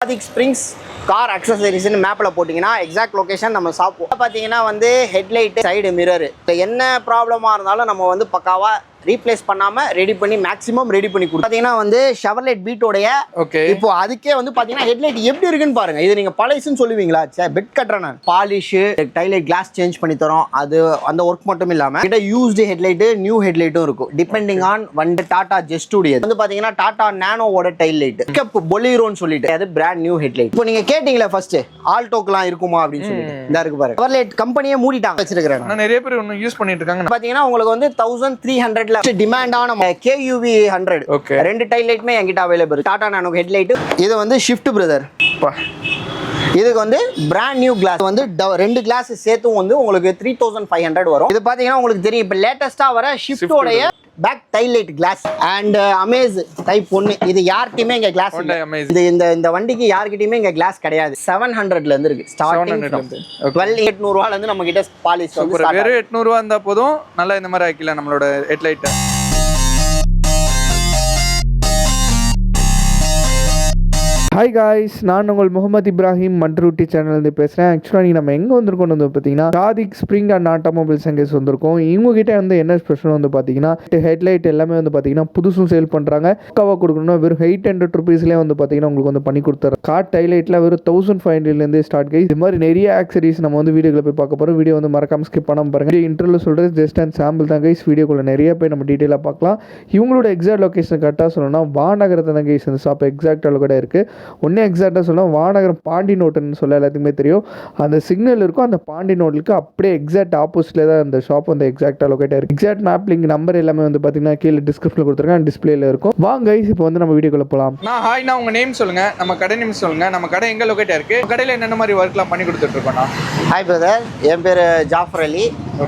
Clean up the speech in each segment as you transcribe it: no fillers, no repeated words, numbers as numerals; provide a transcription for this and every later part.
Sadik Springs car accessories in map la போடிங்கனா exact location நம்ம shop பாத்தீங்கன்னா வந்து headlight side mirror என்ன ப்ராப்ளமா இருந்தாலும் நம்ம வந்து பக்காவா ரீப்ளேஸ் பண்ணாம ரெடி பண்ணி மேக்ஸिमम ரெடி பண்ணி கொடுத்து பாத்தீங்கன்னா வந்து Chevrolet Beat உடைய இப்போ அதுக்கே வந்து பாத்தீங்கன்னா ஹெட்லைட் எப்படி இருக்குன்னு பாருங்க. இது நீங்க பழைசுன்னு சொல்லுவீங்களா? பெட் கட்டறன பாலிஷ் டைலைட் கிளாஸ் சேஞ்ச் பண்ணி தரோம். அது அந்த வர்க் மட்டும் இல்லாம கிட்ட யூஸ்டு ஹெட்லைட் நியூ ஹெட்லைட்டும் இருக்கும் டிபெண்டிங் ஆன் வந்து டாடா ஜெஸ்ட் உடைய வந்து பாத்தீங்கன்னா டாடா நானோவோட டைலைட் பிக்கப் பொலிரோன்னு சொல்லிட்டு அது பிராண்ட் நியூ ஹெட்லைட். இப்போ நீங்க கேட்டிங்களா ஃபர்ஸ்ட் ஆல்டோக்குலாம் இருக்குமா அப்படின்னு சொல்லிட்டு இந்த இருக்கு பாருங்க. Chevrolet கம்பெனியே மூடிட்டாங்க வச்சிருக்காங்க. நான் நிறைய பேர் இன்னும் யூஸ் பண்ணிட்டு இருக்காங்க. பாத்தீங்கன்னா உங்களுக்கு வந்து 1300 டிமாண்ட் ஆன KUV 100 ரெண்டு டைல் லைட்மே என்கிட்ட அவைலபிள். டாடா நானோ ஹெட்லைட் இது வந்து ஷிஃப்ட் பிரதர். இதுக்கு வந்து பிராண்ட் நியூ கிளாஸ் வந்து ரெண்டு கிளாஸ் சேர்த்து வந்து உங்களுக்கு 3500 வரும். இது பாத்தீங்கன்னா உங்களுக்கு தெரியும் இப்போ லேட்டஸ்டா வர ஷிஃப்டோடைய back tail light glass and amaze type 1 இது யார்கிட்டயுமே இங்க கிளாஸ் இல்ல. இது இந்த வண்டிக்கு யார்கிட்டயுமே இங்க கிளாஸ் கிடையாது. 700ல இருந்து இருக்கு ஸ்டார்டிங் 12800 ரூபாயில இருந்து நம்ம கிட்ட பாலிஷ் வந்து வெறும் 800 ரூபாய் இருந்தா போதும். நல்லா இந்த மாதிரி ஆக்கிக்கலாம் நம்மளோட ஹெட்லைட். ஹாய் காய்ஸ், நான் உங்கள் முகமது இப்ராஹிம் மன்ட்ரூட்டி சேனல்லேருந்து பேசுகிறேன். ஆக்சுவலாக நீங்கள் நம்ம எங்கே வந்திருக்கோம் வந்து பார்த்தீங்கன்னா சாதிக் ஸ்ப்ரிங் அண்ட் ஆட்டோமொபைல்ஸ் எங்கேஸ் வந்திருக்கோம். இவங்ககிட்ட வந்து என்ன ஸ்பெஷல் வந்து பார்த்தீங்கன்னா ஹெட்லைட் எல்லாமே வந்து பார்த்தீங்கன்னா புதுசும் சேல் பண்ணுறாங்க. கவா கொடுக்கணும்னா வெறும் 800 ருபீஸ்லேயே வந்து பார்த்தீங்கன்னா உங்களுக்கு வந்து பண்ணி கொடுத்துரு. கார் டைலைட்டில் வெறும் 1500லேருந்து ஸ்டார்ட் கைஸ். இது மாதிரி நிறைய ஆக்சரிஸ் நம்ம வந்து வீடியோவில் போய் பார்க்க போகிறோம். வீடியோ வந்து மறக்காம ஸ்கிப் பண்ணாமல் பாருங்கள். இன்டர்வியூ சொல்கிறது ஜஸ்ட் அண்ட் சாம்பிள் தான் கைஸ். வீடியோக்குள்ளே நிறைய போய் நம்ம டீட்டெயிலாக பார்க்கலாம். இவங்களோட எக்ஸாக்ட் லொக்கேஷன் கரெக்டாக சொல்லணும்னா வானகரத்தில் தான் கைஸ் இந்த ஷாப் எக்ஸாக்ட் அளவு கூட இருக்குது. ஒன்றே எக்ஸாக்டாக சொல்லலாம் வானகரம் பாண்டி நோட்டுன்னு சொல்ல எல்லாத்துக்குமே தெரியும். அந்த சிக்னல் இருக்கும், அந்த பாண்டி நோட்டுக்கு அப்படியே எக்ஸாக்ட் ஆப்போசிட்ல தான் அந்த ஷாப் வந்து எக்ஸாக்டாக லொக்கேட்டாக இருக்குது. எக்ஸாக்ட் மேப் லிங்க் நம்பர் எல்லாமே வந்து பார்த்தீங்கன்னா கீழே டிஸ்கிரிப்ஷனில் கொடுத்துருக்கேன், டிஸ்பிளேல இருக்கும். வாங்க கைஸ் இப்போ வந்து நம்ம வீடியோக்குள்ள போகலாம். ஹாய்னா உங்கள் நேம் சொல்லுங்கள், நம்ம கடை நேம் சொல்லுங்கள், நம்ம கடை எங்கே லொக்கேட்டாக இருக்குது, கடையில் என்னென்ன மாதிரி ஒர்க்லாம் பண்ணி கொடுத்துட்ருக்கோண்ணா. ஹாய் பிரதர், என் பேர் ஜாஃபர் அலி.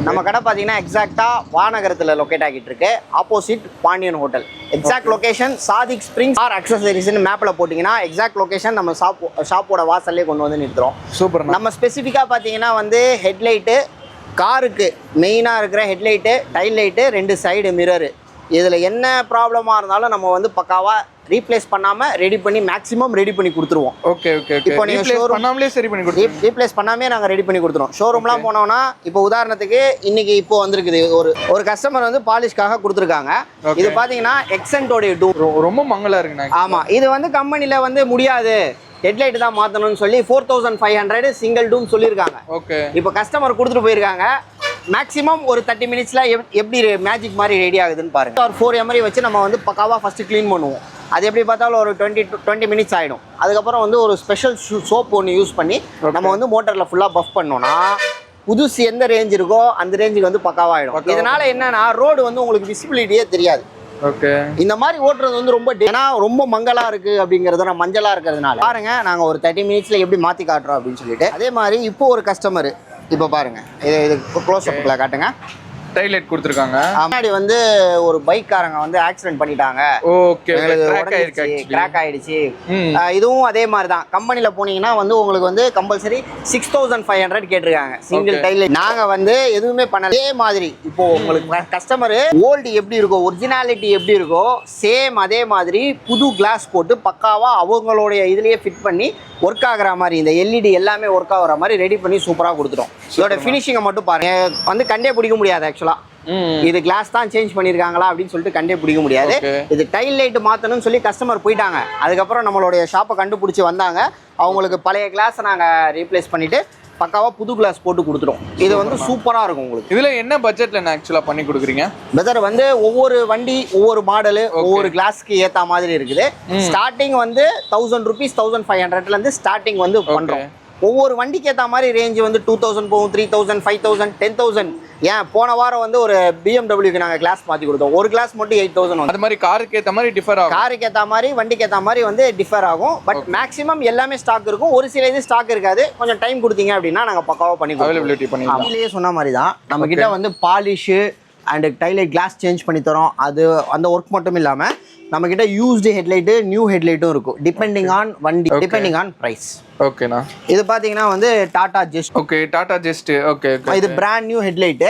நம்ம கடை பார்த்தீங்கன்னா எக்ஸாக்டாக வானகரத்தில் லொக்கேட் ஆகிட்டு இருக்கு, opposite Pandian hotel. Exact location Sadiq springs car அக்சசரிஸ்னு மேப்பில் போட்டிங்கன்னா எக்ஸாக்ட் லொகேஷன் நம்ம ஷாப்போட வாசல்லே கொண்டு வந்து நிறுத்துறோம். சூப்பர். நம்ம ஸ்பெசிஃபிக்காக பார்த்தீங்கன்னா வந்து ஹெட்லைட்டு, காருக்கு மெயினாக இருக்கிற ஹெட்லைட்டு, டைல் லைட்டு, ரெண்டு சைடு மிரரு, இதில் என்ன ப்ராப்ளமாக இருந்தாலும் நம்ம வந்து பக்காவாக ரீப்ளேஸ் பண்ணாமல் ரெடி பண்ணி மேக்ஸிமம் ரெடி பண்ணி கொடுத்துருவோம். Okay okay. இப்போ நீங்கள் ஷோரூம் பண்ணாமலே சரி பண்ணி கொடுத்துருவோம். ரீப்ளேஸ் பண்ணாமே நாங்கள் ரெடி பண்ணி கொடுத்துருவோம். ஷோரூம்லாம் போனோம்னா இப்போ உதாரணத்துக்கு இன்னைக்கு இப்போ வந்திருக்குது ஒரு கஸ்டமர் வந்து பாலிஷ்காக கொடுத்துருக்காங்க. இது பார்த்தீங்கன்னா எக்ஸென்டோடைய டூம் ரொம்ப மங்கலாக இருக்குண்ணா. ஆமாம், இது வந்து கம்பெனியில் வந்து முடியாது, ஹெட்லைட் தான் மாற்றணும்னு சொல்லி 4500 சிங்கிள் டூம் சொல்லியிருக்காங்க. ஓகே. இப்போ கஸ்டமர் கொடுத்துட்டு போயிருக்காங்க. மேக்ஸிமம் ஒரு 30 மினிட்ஸில் எப்படி மேஜிக் மாதிரி ரெடி ஆகுதுன்னு பாருங்க. ஒரு 4 எம்எரி வச்சு நம்ம வந்து பக்காவாக ஃபஸ்ட்டு க்ளீன் பண்ணுவோம். அது எப்படி பார்த்தாலும் ஒரு 20 மினிட்ஸ் ஆகிடும். அதுக்கப்புறம் வந்து ஒரு ஸ்பெஷல் சோப் ஒன்று யூஸ் பண்ணி நம்ம வந்து மோட்டரில் ஃபுல்லாக பஃப் பண்ணோன்னா புதுசு எந்த ரேஞ்ச் இருக்கோ அந்த ரேஞ்சுக்கு வந்து பக்காவாகிடும். இதனால் என்னன்னா ரோடு வந்து உங்களுக்கு விசிபிலிட்டியே தெரியாது. ஓகே. இந்த மாதிரி ஓட்டுறது வந்து ரொம்ப மங்கலா இருக்கு அப்படிங்கறத மஞ்சளா இருக்கிறதுனால பாருங்க, நாங்க ஒரு 30 மினிட்ஸ்ல எப்படி மாத்தி காட்டுறோம் அப்படின்னு சொல்லிட்டு. அதே மாதிரி இப்போ ஒரு கஸ்டமர் இப்போ பாருங்க, இது க்ளோஸ் அப்ல காட்டுங்க. டைலைட் கொடுத்துருக்காங்க. முன்னாடி வந்து ஒரு பைக்காரங்க வந்து ஆக்சிடென்ட் பண்ணிட்டாங்க. ஓகே. கிராக் ஆயிடுச்சு. இதுவும் அதே மாதிரி தான். கம்பெனில போனீங்கன்னா வந்து உங்களுக்கு வந்து கம்பல்சரி 6500 கேட்டிருக்காங்க சிங்கிள் டைலைட். நாங்க வந்து எதுவுமே பண்ணல. அதே மாதிரி இப்போ உங்களுக்கு கஸ்டமர் ஓல்டு எப்படி இருக்கோ, ஒரிஜினாலிட்டி எப்படி இருக்கோ சேம் அதே மாதிரி புது கிளாஸ் போட்டு பக்காவா அவங்களுடைய இதுலயே ஃபிட் பண்ணி ஒர்க் ஆகுற மாதிரி இந்த எல்இடி எல்லாமே ஒர்க் ஆகுற மாதிரி ரெடி பண்ணி சூப்பராக கொடுத்துட்டோம். இதோட ஃபினிஷிங்கை மட்டும் பாருங்க, வந்து கண்டே பிடிக்க முடியாது. ஆக்சுவலா இது கிளாஸ் தான் சேஞ்ச் பண்ணிருக்காங்களா அப்படின்னு சொல்லிட்டு கண்டே பிடிக்க முடியாது. இது டைல் லைட் மாத்தணும்னு சொல்லி கஸ்டமர் போயிட்டாங்க. அதுக்கப்புறம் நம்மளுடைய ஷாப்பை கண்டுபிடிச்சி வந்தாங்க. அவங்களுக்கு பழைய கிளாஸை நாங்கள் ரீப்ளேஸ் பண்ணிட்டு பக்காவா புது கிளாஸ் போட்டு கொடுத்துரும். இது வந்து சூப்பரா இருக்கும். உங்களுக்கு இதுல என்ன பட்ஜெட்ல ஆக்சுவலா பண்ணி கொடுக்குறீங்க? பெதர் வந்து ஒவ்வொரு வண்டி ஒவ்வொரு மாடலு ஒவ்வொரு கிளாஸ்க்கு ஏத்த மாதிரி இருக்குது. ஸ்டார்டிங் வந்து 1000 ருபீஸ் 1500ல இருந்து ஸ்டார்டிங் வந்து பண்றோம். ஒவ்வொரு வண்டிக்கு ஏற்ற மாதிரி ரேஞ்ச் வந்து 2000 போகும், 3000, 5000, 10000. ஏன் போன வாரம் வந்து ஒரு பிஎம்டபிள்யூக்கு நாங்கள் கிளாஸ் மாற்றி கொடுத்தோம். ஒரு கிளாஸ் மட்டும் 8000. அது மாதிரி காருக்கு ஏற்ற மாதிரி டிஃபர் ஆகும். காருக்கு ஏற்ற மாதிரி வண்டிக்கு ஏற்ற மாதிரி வந்து டிஃபர் ஆகும். பட் மேக்ஸிமம் எல்லாமே ஸ்டாக் இருக்கும். ஒரு சில இது ஸ்டாக் இருக்காது. கொஞ்சம் டைம் கொடுத்தீங்க அப்படின்னா நாங்கள் பக்காவாக பண்ணி அவைலபிலிட்டி பண்ணிக்கலாம். அதுலேயே சொன்ன மாதிரி தான் நம்ம கிட்ட வந்து polish and taillight glass change பண்ணி தரோம். அது அந்த ஒர்க் மட்டும் இல்லாமல் நம்ம கிட்ட யூஸ்டு ஹெட்லைட்டு நியூ ஹெட்லைட்டும் இருக்கும் டிபெண்டிங் ஆன் வண்டி டிபெண்டிங் ஆன் பிரைஸ். ஓகேண்ணா. இது பாத்தீங்கன்னா வந்து Tata zest. Okay, Tata zest. Okay okay. இது brand new headlight.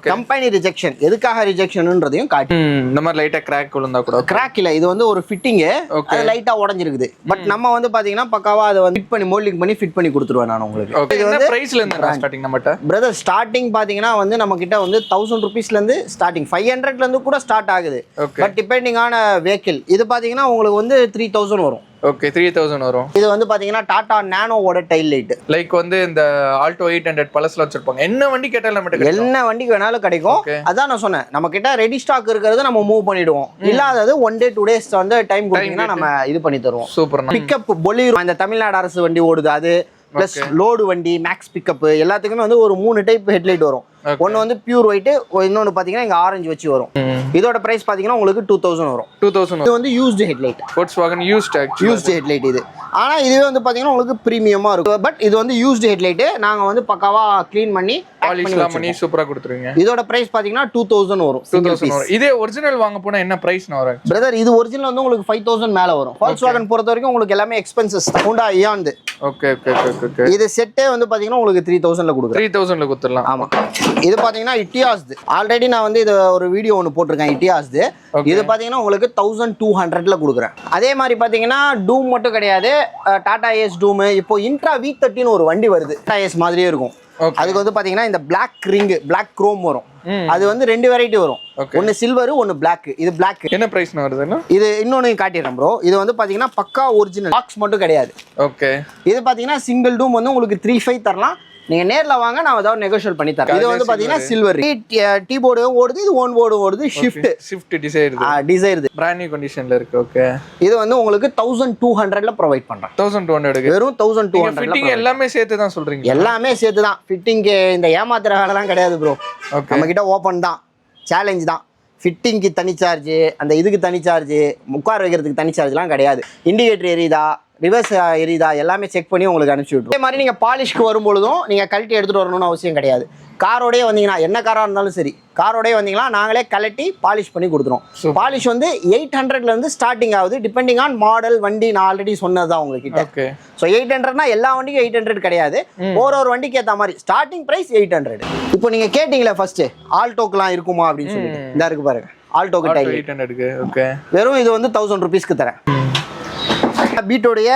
Company rejection, எதுக்காக ரிஜெக்ஷன்ன்றதையும் காட்டி. இந்த மாதிரி லைட்டா கிராக் விழுந்தா கூட கிராக் இல்ல, இது வந்து ஒரு ஃபிட்டிங், அது லைட்டா உடைஞ்சிருக்குது. பட் நம்ம வந்து பாத்தீங்கன்னா பக்காவா அதை வந்து ஃபிட் பண்ணி மோல்டிங் பண்ணி ஃபிட் பண்ணி கொடுத்துருவேன் நான் உங்களுக்கு. இது வந்து பிரைஸ்ல இருந்து ஸ்டார்டிங் நம்மட்ட பிரதர் ஸ்டார்டிங் பாத்தீங்கன்னா வந்து நம்ம கிட்ட வந்து 1000 rupeesல இருந்து ஸ்டார்டிங், 500ல இருந்து கூட ஸ்டார்ட் ஆகுது. பட் டிபெண்டிங் ஆன வெஹிக்கிள். இது பாத்தீங்கன்னா உங்களுக்கு வந்து 3000 வரும். ஓகே, 3000 வரும். இது வந்து பாத்தீங்கன்னா டாடா நானோவோட டைல் லைட். லைக் வந்து இந்த ஆல்டோ 800 பலஸ்ல வச்சிருப்பாங்க. என்ன வண்டி கேட்டாலும் நம்ம என்ன வண்டிக்கு வேணாலும் கிடைக்கும். அதான் நான் சொன்னேன், நம்ம கிட்ட ரெடி ஸ்டாக் இருக்கிறது நம்ம மூவ் பண்ணிடுவோம். இல்லாதது 1 day 2 days வந்து டைம் கொடுத்தீங்கன்னா நம்ம இது பண்ணி தருவோம். சூப்பர். பிக்கப் பொலிரோ, இந்த தமிழ்நாடு அரசு வண்டி ஓடுது அது, பிளஸ் லோடு வண்டி, மேக்ஸ் பிக்கப், எல்லாத்துக்குமே வந்து ஒரு 3 டைப் ஹெட்லைட் வரும். ஒன்னு வந்து பியூர் ஒயிட், இன்னொன்னு பாத்தீங்கன்னா இங்க ஆரஞ்சு வச்சு வரும். இதோட பிரைஸ் பாத்தீங்கன்னா உங்களுக்கு 2000 வரும். 2000. இது வந்து used headlight, Volkswagen used headlight இது. ஆனா இதுவே வந்து பாத்தீங்கன்னா உங்களுக்கு பிரீமியமா இருக்கும். பட் இது வந்து யூஸ்டு ஹெட்லைட், நாங்க வந்து பக்காவா க்ளீன் பண்ணி பாலிஷ்லாம் பண்ணி சூப்பரா கொடுத்துருவீங்க. இதோட பிரைஸ் பாத்தீங்கன்னா 2000 வரும். 2000 வரும். இதே ஒரிஜினல் வாங்க போனா என்ன பிரைஸ்னா வரும் பிரதர்? இது ஒரிஜினல் வந்து உங்களுக்கு 5000 மேல வரும். Volkswagen பொறுத்த வரைக்கும் உங்களுக்கு எல்லாமே expenses. Honda Eon. Okay okay okay. இது செட்டே வந்து பாத்தீங்கன்னா உங்களுக்கு 3000ல கொடுக்குறேன். 3000ல கொடுத்துடலாம். ஆமா. இது பாத்தீங்கன்னா இட்டியாஸ்து. ஆல்ரெடி நான் வந்து இது ஒரு வீடியோ ஒன்னு போட்டிருக்கேன் இட்டியாஸ்து. இது பாத்தீங்கன்னா உங்களுக்கு 1200ல கொடுக்குறேன். அதே மாதிரி பாத்தீங்கன்னா டூம் மட்டும் கிடையாது, டாடா ஏஸ் டூம். இப்போ இன்ட்ரா V30 ஒரு வண்டி வருது, டாடா ஏஸ் மாதிரியே இருக்கும். அதுக்கு வந்து பாத்தீங்கன்னா இந்த பிளாக் ரிங், பிளாக் குரோம் வரும். அது வந்து 2 வெரைட்டி வரும். ஒன்னு சில்வர், ஒன்னு பிளாக். இது பிளாக். என்ன பிரைஸ்னா வருதுன்னா? இது இன்னொன்னு காட்டிடுறேன் ப்ரோ. இது வந்து பாத்தீங்கன்னா பக்கா ஒரிஜினல், பாக்ஸ் மட்டும் கிடையாது. ஓகே. இது பாத்தீங்கன்னா சிங்கிள் டூம் வந்து உங்களுக்கு 35 தரலாம். நீங்க நேர்ல வாங்க, நான் ஏதாவது நெகோஷியேட் பண்ணி தரேன். இது வந்து பாத்தீங்கன்னா சில்வர், டீ போர்டும் ஓடுது, இது ஓன் போர்டும் ஓடுது. ஷிஃப்ட் டிசைர் பிராண்ட் நியூ கண்டிஷன்ல இருக்கு. ஓகே. இது வந்து உங்களுக்கு 1200ல ப்ரொவைட் பண்றேன். 1200 வெறும் 1200. ஃபிட்டிங் எல்லாமே சேர்த்து தான் சொல்றீங்க? எல்லாமே சேர்த்து தான். ஃபிட்டிங்க்கு இந்த ஏமாத்துற வேலைலாம் கிடையாது ப்ரோ. நம்ம கிட்ட ஓப்பன் தான், சேலஞ்ச் தான். ஃபிட்டிங்க்கு தனி சார்ஜ், அந்த இதுக்கு தனி சார்ஜ், உட்கார வைக்கிறதுக்கு தனி சார்ஜ்லாம் கிடையாது. இண்டிகேட்டர் எரியுதா, ரிவர்ஸ் எரியுதா, எல்லாமே செக் பண்ணி உங்களுக்கு அனுப்பிச்சி விட்டுரும். அதே மாதிரி நீங்கள் பாலிஷ்க்கு வரும்பொழுதும் நீங்கள் கழட்டி எடுத்துகிட்டு வரணும்னு அவசியம் கிடையாது. காரோடய வந்தீங்கன்னா, என்ன காராக இருந்தாலும் சரி, காரோடய வந்தீங்கன்னா நாங்களே கலட்டி பாலிஷ் பண்ணி கொடுத்துருவோம். பாலிஷ் வந்து 800லேருந்து ஸ்டார்டிங் ஆகுது, டிபெண்டிங் ஆன் மாடல் வண்டி. நான் ஆல்ரெடி சொன்னது தான் உங்ககிட்ட. ஸோ 800னா எல்லா வண்டிக்கும் 800 கிடையாது. ஒரு வண்டிக்கு ஏற்ற மாதிரி ஸ்டார்டிங் ப்ரைஸ் 800. இப்போ நீங்கள் கேட்டிங்களே ஃபர்ஸ்ட், ஆல்டோக்கெலாம் இருக்குமா அப்படின்னு சொல்லிட்டு, இந்த இருக்கு பாருங்க, ஆல்டோக்கு டைல் 800. ஓகே. வெறும் இது வந்து 1000 rupeesக்கு தரேன். பீட்டோடைய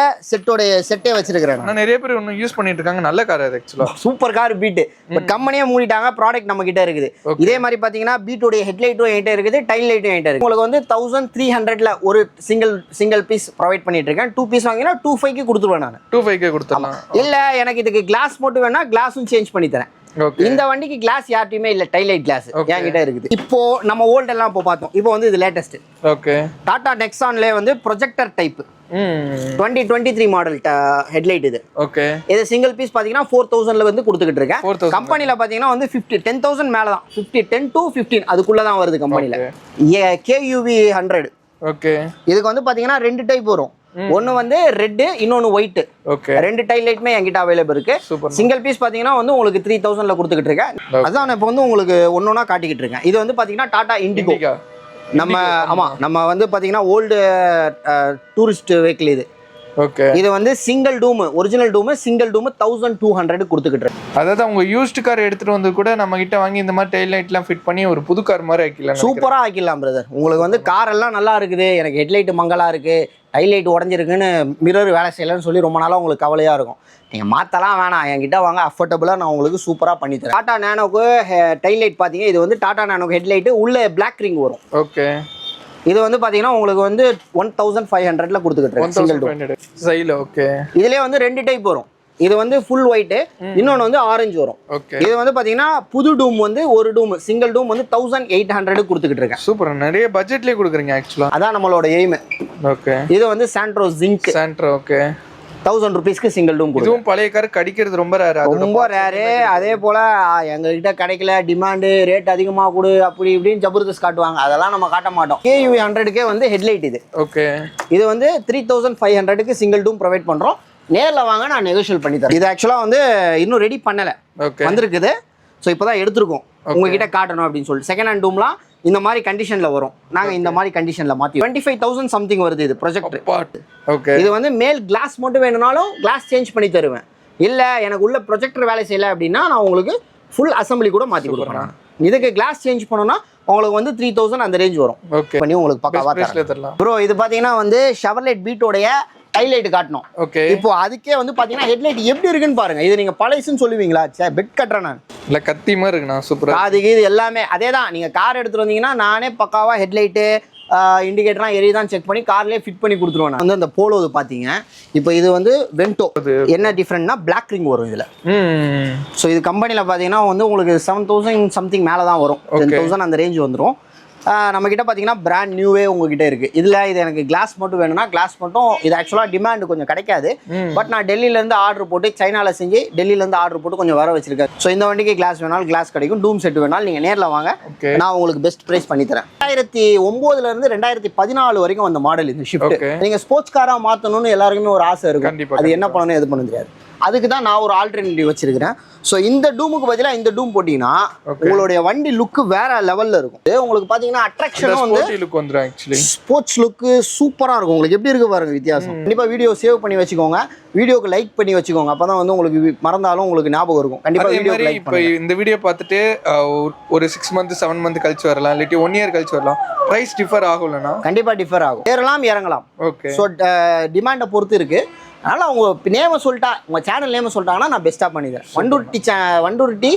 செட்டே வச்சிருக்கிறேன். நான் நிறைய பேர் இன்னும் யூஸ் பண்ணிட்டு இருக்காங்க. நல்ல கார் அது ஆக்சுவலா. Super car beat. பட் கம்பெனியே மூடிட்டாங்க, ப்ராடக்ட் நம்ம கிட்ட இருக்குது. இதே மாதிரி பாத்தீங்கன்னா பீட்டோடைய ஹெட்லைட்டும் என்கிட்ட இருக்குது, டைல் லைட்டும் என்கிட்ட இருக்கு. உங்களுக்கு வந்து 1300ல ஒரு சிங்கிள் பீஸ் ப்ரொவைட் பண்ணிட்டு இருக்கேன். 2 பீஸ் வாங்கினா 25க்கு கொடுத்துருவேன் நான். 25க்கு கொடுத்துடலாம். இல்ல எனக்கு இதுக்கு கிளாஸ் மட்டும் வேணா கிளாஸும் சேஞ்ச் பண்ணி தரேன். இந்த வண்டிக்கு கிளாஸ் யார்ட்டையுமே இல்ல, டைல் லைட் கிளாஸ் என்கிட்ட இருக்குது. இப்போ நம்ம ஓல்ட் எல்லாம் இப்போ பார்த்தோம். இப்போ வந்து இது லேட்டஸ்ட். ஓகே. டாடா நெக்ஸான்ல வந்து ப்ரொஜெக்டர் டைப் 2023 மாடல் ஹெட்லைட் இது. ஓகே. இது சிங்கிள் பீஸ் பாத்தீங்கன்னா 4000ல வந்து கொடுத்துக்கிட்டு இருக்கேன். கம்பெனில பாத்தீங்கன்னா வந்து 10,000 மேல தான், 10 to 15 அதுக்குள்ள தான் வருது கம்பெனில. KUV 100. ஓகே. இதுக்கு வந்து பாத்தீங்கன்னா 2 டைப் வரும். ஒன்னு வந்து ரெட், இன்னொன்னு ஒயிட். ஓகே. 2 டைல் லைட்மே என்கிட்ட அவைலபிள் இருக்கு. சிங்கிள் பீஸ் பாத்தீங்கன்னா வந்து உங்களுக்கு 3000ல கொடுத்துக்கிட்டு இருக்கேன். அதான் நான் இப்போ வந்து உங்களுக்கு ஒன்னொன்னா காட்டிக்கிட்டு இருக்கேன். இது வந்து பாத்தீங்கன்னா டாடா இண்டிகோ. நம்ம ஆமா, நம்ம வந்து பாத்தீங்கன்னா ஓல்டு டூரிஸ்ட் வெஹிக்கிள் இது. ஓகே. இது வந்து சிங்கிள் டூம், ஒரிஜினல் டூம், சிங்கிள் டூம் 1200 கொடுத்துக்கிட்டு இருக்கு. அதாவது அவங்க யூஸ்டு கார் எடுத்துட்டு வந்து கூட நம்ம கிட்ட வாங்கி இந்த மாதிரி டெயில் லைட்லாம் ஃபிட் பண்ணி ஒரு புது கார் மாதிரி ஆக்கிடலாம். சூப்பரா ஆக்கிடலாம் பிரதர். உங்களுக்கு வந்து கார் எல்லாம் நல்லா இருக்குது, எனக்கு ஹெட்லைட் மங்கலா இருக்கு, டைல் லைட் உடஞ்சிருக்குன்னு, மிரர் வேலை செய்யலன்னு சொல்லி ரொம்ப நாளா உங்களுக்கு கவலையா இருக்கும். நீங்க மாத்தலாம் வேணாம், என்கிட்ட வாங்க, அஃபோர்டபுளா நான் உங்களுக்கு சூப்பரா பண்ணி தரேன். டாடா நானோக்கு டைல் லைட் பாத்தீங்க, இது வந்து டாடா நானோக்கு ஹெட்லைட் உள்ள பிளாக் ரிங் வரும். ஓகே. இது வந்து பாத்தீங்கன்னா உங்களுக்கு வந்து 1500ல கொடுத்துக்கிட்டு இருக்கேன் சிங்கிள் டூம் சைல. ஓகே. இதுலயே வந்து 2 டைப் வரும். இது வந்து ஃபுல் ஒயிட், இன்னொன்னு வந்து ஆரஞ்சு வரும். ஓகே. இது வந்து பாத்தீங்கன்னா புது டூம் வந்து ஒரு டூம், சிங்கிள் டூம் வந்து 1800 கொடுத்துக்கிட்டு இருக்கேன். சூப்பர். நிறைய பட்ஜெட்லயே கொடுக்குறீங்க ஆக்சுவலா. அதான் நம்மளோட எய்ம். ஓகே. இது வந்து சாண்ட்ரோ ஜிங்க். ஓகே. 1000 rupeesக்கு சிங்கிள் டூம். இதுவும் பழைய கார் கடிக்கிறது ரொம்ப ரேரு. அதே போல எங்ககிட்ட கிடைக்கல, டிமாண்டு, ரேட் அதிகமா கொடு, அப்படி இப்படின்னு ஜபர்தஸ்த் காட்டுவாங்க. அதெல்லாம் நம்ம காட்ட மாட்டோம். KUV 100க்கே வந்து ஹெட்லைட் இது. ஓகே. இது வந்து 3500க்கு சிங்கிள் டூம் ப்ரொவைட் பண்றோம். நேர்ல வாங்க, நான் நெகோஷியேட் பண்ணி தரேன். இது ஆக்சுவலா வந்து இன்னும் ரெடி பண்ணல, வந்திருக்குது. ஸோ இப்போதான் எடுத்திருக்கோம், உங்ககிட்ட காட்டணும் அப்படின்னு சொல்லிட்டு. செகண்ட் ஹேண்ட் டூம்லாம் இந்த மாதிரி கண்டிஷன்ல வரும். நாங்க இந்த மாதிரி கண்டிஷன்ல மாத்தி 25,000 சம்திங் வருது இது ப்ரொஜெக்டர். ஓகே, இது வந்து மேல் கிளாஸ் மட்டும் வேணும்னாலும் கிளாஸ் சேஞ்ச் பண்ணி தருவேன். இல்ல எனக்கு உள்ள ப்ரொஜெக்டர் வேலை செய்யல அப்படின்னா நான் உங்களுக்கு ஃபுல் அசம்பிளி கூட மாத்தி கொடுப்பேன். இதுக்கு கிளாஸ் சேஞ்ச் பண்ணனும்னா உங்களுக்கு வந்து 3,000 அந்த ரேஞ்ச் வரும். ஓகே, பண்ணி உங்களுக்கு பக்காவா தரலாம். ப்ரோ இது பாத்தீங்கன்னா வந்து ஷெவர்லெட் பீட்டோடைய ஹைலைட் காட்டணும். ஓகே, இப்போ அதுக்கே வந்து பாத்தீங்கன்னா ஹெட்லைட் எப்படி இருக்குன்னு பாருங்க. இது நீங்க பழைசுன்னு சொல்லுவீங்களா? பெட் கட்டுறேன் நான். இல்ல கத்தி மாதிரி இருக்குண்ணா, சூப்பரா. அதுக்கு இது எல்லாமே அதேதான். நீங்க கார் எடுத்துட்டு வந்தீங்கன்னா நானே பக்காவா ஹெட்லைட்டு இண்டிகேட்டர்லாம் எரியுதான் செக் பண்ணி கார்லேயே ஃபிட் பண்ணி கொடுத்துருவேன். வந்து அந்த போலோ இது பார்த்தீங்க. இப்போ இது வந்து வென்டோ. என்ன டிஃப்ரெண்ட்னா பிளாக் ரிங் வரும் இதில். ஸோ இது கம்பெனியில் பார்த்தீங்கன்னா வந்து உங்களுக்கு 7,000 சம்திங் மேலே தான் வரும். 10,000 அந்த ரேஞ்ச் வந்துடும். நம்ம கிட்ட பார்த்தீங்கன்னா பிராண்ட் நியூவே உங்ககிட்ட இருக்கு. இதில் இது எனக்கு கிளாஸ் மட்டும் வேணும்னா கிளாஸ் மட்டும். இது ஆக்சுவலாக டிமாண்ட் கொஞ்சம் கிடைக்காது. பட் நான் டெல்லியிலேருந்து ஆர்டர் போட்டு சைனாவில் செஞ்சு டெல்லியிலேருந்து ஆர்டர் போட்டு கொஞ்சம் வர வச்சிருக்கேன். ஸோ இந்த வண்டிக்கு கிளாஸ் வேணாலும் கிளாஸ் கிடைக்கும். டூம் செட் வேணாலும் நீங்கள் நேரில் வாங்க, நான் உங்களுக்கு பெஸ்ட் ப்ரைஸ் பண்ணி தரேன். 2009 2014 வரைக்கும் அந்த மாடல் இது ஷிஃப்ட். நீங்கள் ஸ்போர்ட்ஸ் காராக மாற்றணும்னு எல்லாருக்குமே ஒரு ஆசை இருக்கும். அது என்ன பண்ணணும் எது பண்ண தெரியாது. அதுக்கு தான் நான் ஒரு ஆல்டர்னேட்டிவ் வச்சிருக்கிறேன். ஸோ இந்த டூமுக்கு பதிலாக இந்த டூம் போட்டிங்கன்னா உங்களுடைய வண்டி லுக்கு வேற லெவலில் இருக்கும். உங்களுக்கு பார்த்தீங்கன்னா அட்ராக்ஷனும் வந்து ஸ்போர்ட்ஸ் லுக்கு சூப்பராக இருக்கும். உங்களுக்கு எப்படி இருக்கு பாருங்க வித்தியாசம். கண்டிப்பாக வீடியோ சேவ் பண்ணி வச்சுக்கோங்க, வீடியோக்கு லைக் பண்ணி வச்சுக்கோங்க. அப்போ தான் வந்து உங்களுக்கு மறந்தாலும் உங்களுக்கு ஞாபகம் இருக்கும். கண்டிப்பாக வீடியோ லைக் இப்போ இந்த வீடியோ பார்த்துட்டு ஒரு 6 மந்த் 7 மந்த் கழிச்சு வரலாம், இல்லாட்டி 1 இயர் கழிச்சு வரலாம். ப்ரைஸ் டிஃபர் ஆகும்லண்ணா? கண்டிப்பாக டிஃபர் ஆகும். ஏறலாம் இறங்கலாம். ஓகே, ஸோ டிமாண்டை பொறுத்து இருக்கு. அதனால் அவங்க நேமை சொல்லிட்டா, உங்கள் சேனல் நேமை சொல்லிட்டாங்கன்னா நான் பெஸ்ட்டாக பண்ணிக்கிறேன். வண்டூர்ட்டி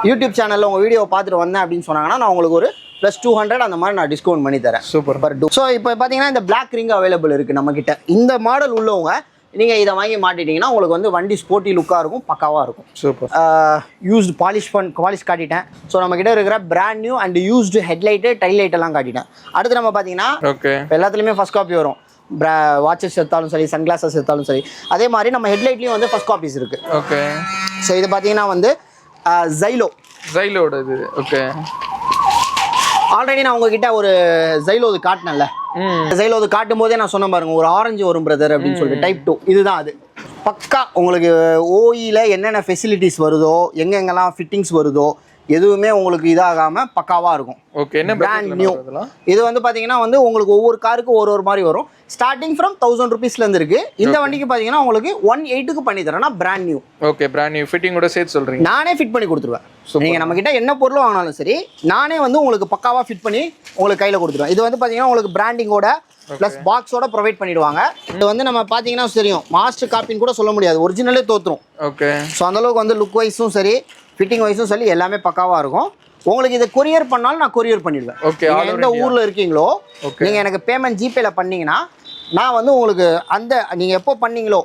யூடியூப் சேனலில் உங்கள் வீடியோ பார்த்துட்டு வந்தேன் அப்படின்னு சொன்னாங்கன்னா நான் உங்களுக்கு ஒரு +200 அந்த மாதிரி நான் டிஸ்கவுண்ட் பண்ணி தரேன். Super per two. ஸோ இப்போ பார்த்தீங்கன்னா இந்த பிளாக் ரிங் அவைலபிள் இருக்குது நம்மக்கிட்ட. இந்த மாடல் உள்ளவங்க நீங்கள் இதை வாங்கி மாட்டிட்டீங்கன்னா உங்களுக்கு வந்து வண்டி ஸ்போர்ட்டி லுக்காக இருக்கும், பக்காவாக இருக்கும். சூப்பர். யூஸ்டு பாலிஷ் காட்டிட்டேன். ஸோ நம்மக்கிட்ட இருக்கிற brand new and used headlight tail light எல்லாம் காட்டிட்டேன். அடுத்து நம்ம பார்த்தீங்கன்னா ஓகே எல்லாத்துலேயுமே ஃபர்ஸ்ட் காப்பி வரும். வாட்சஸ் எடுத்தாலும் சரி, சன்கிளாஸஸ் எடுத்தாலும் சரி. அதே மாதிரி நம்ம ஹெட்லைட்லேயும் வந்து ஃபர்ஸ்ட் காப்பீஸ் இருக்கு. ஓகே, ஸோ இது பார்த்தீங்கன்னா வந்து ஜைலோட இது. ஓகே, ஆல்ரெடி நான் உங்ககிட்ட ஒரு ஜைலோது காட்டினேன்ல. ஜைலோது காட்டும் போதே நான் சொன்ன பாருங்க, ஒரு ஆரஞ்சு வரும் பிரதர் அப்படின்னு சொல்லிட்டு டைப் 2 இதுதான் அது. பக்கா உங்களுக்கு ஓஇல என்னென்ன ஃபெசிலிட்டிஸ் வருதோ, எங்கெங்கெல்லாம் ஃபிட்டிங்ஸ் வருதோ எதுவுமே உங்களுக்கு இதாகாம பக்காவா இருக்கும். ஓகே, என்ன பிராண்ட் நியூ. இது வந்து பாத்தீங்கன்னா வந்து உங்களுக்கு ஒவ்வொரு காருக்கு ஒரு மாதிரி வரும். ஸ்டார்டிங் ஃப்ரம் 1000 rupeesல இருந்து இருக்கு. இந்த வண்டிக்கு பாத்தீங்கன்னா உங்களுக்கு 1.8க்கு பண்ணி தரேன்னா brand new. Okay, brand new fitting கூட சேர்த்து சொல்றீங்க? நானே ஃபிட் பண்ணி கொடுத்துருவேன். நீங்க நம்ம கிட்ட என்ன பொருள் வாங்கினாலும் சரி நானே வந்து உங்களுக்கு பக்காவா ஃபிட் பண்ணி உங்களுக்கு கையில கொடுத்துருவேன். இது வந்து பாத்தீங்கன்னா உங்களுக்கு பிராண்டிங்கோட பிளஸ் பாக்ஸோட ப்ரொவைட் பண்ணிடுவாங்க. இது வந்து நம்ம பாத்தீங்கன்னா தெரியும், மாஸ்டர் காப்பின்னு கூட சொல்ல முடியாது, ஒரிஜினலே தோத்துரும். ஓகே, ஸோ அந்த அளவுக்கு வந்து லுக் வைஸும் சரி ஃபிட்டிங் வைஸும் சரி எல்லாமே பக்காவாக இருக்கும். உங்களுக்கு இதை கொரியர் பண்ணாலும் நான் கொரியர் பண்ணிடுவேன். ஓகே, எந்த ஊரில் இருக்கீங்களோ நீங்கள் எனக்கு பேமெண்ட் ஜிபேல பண்ணீங்கன்னா நான் வந்து உங்களுக்கு அந்த நீங்கள் எப்போ பண்ணீங்களோ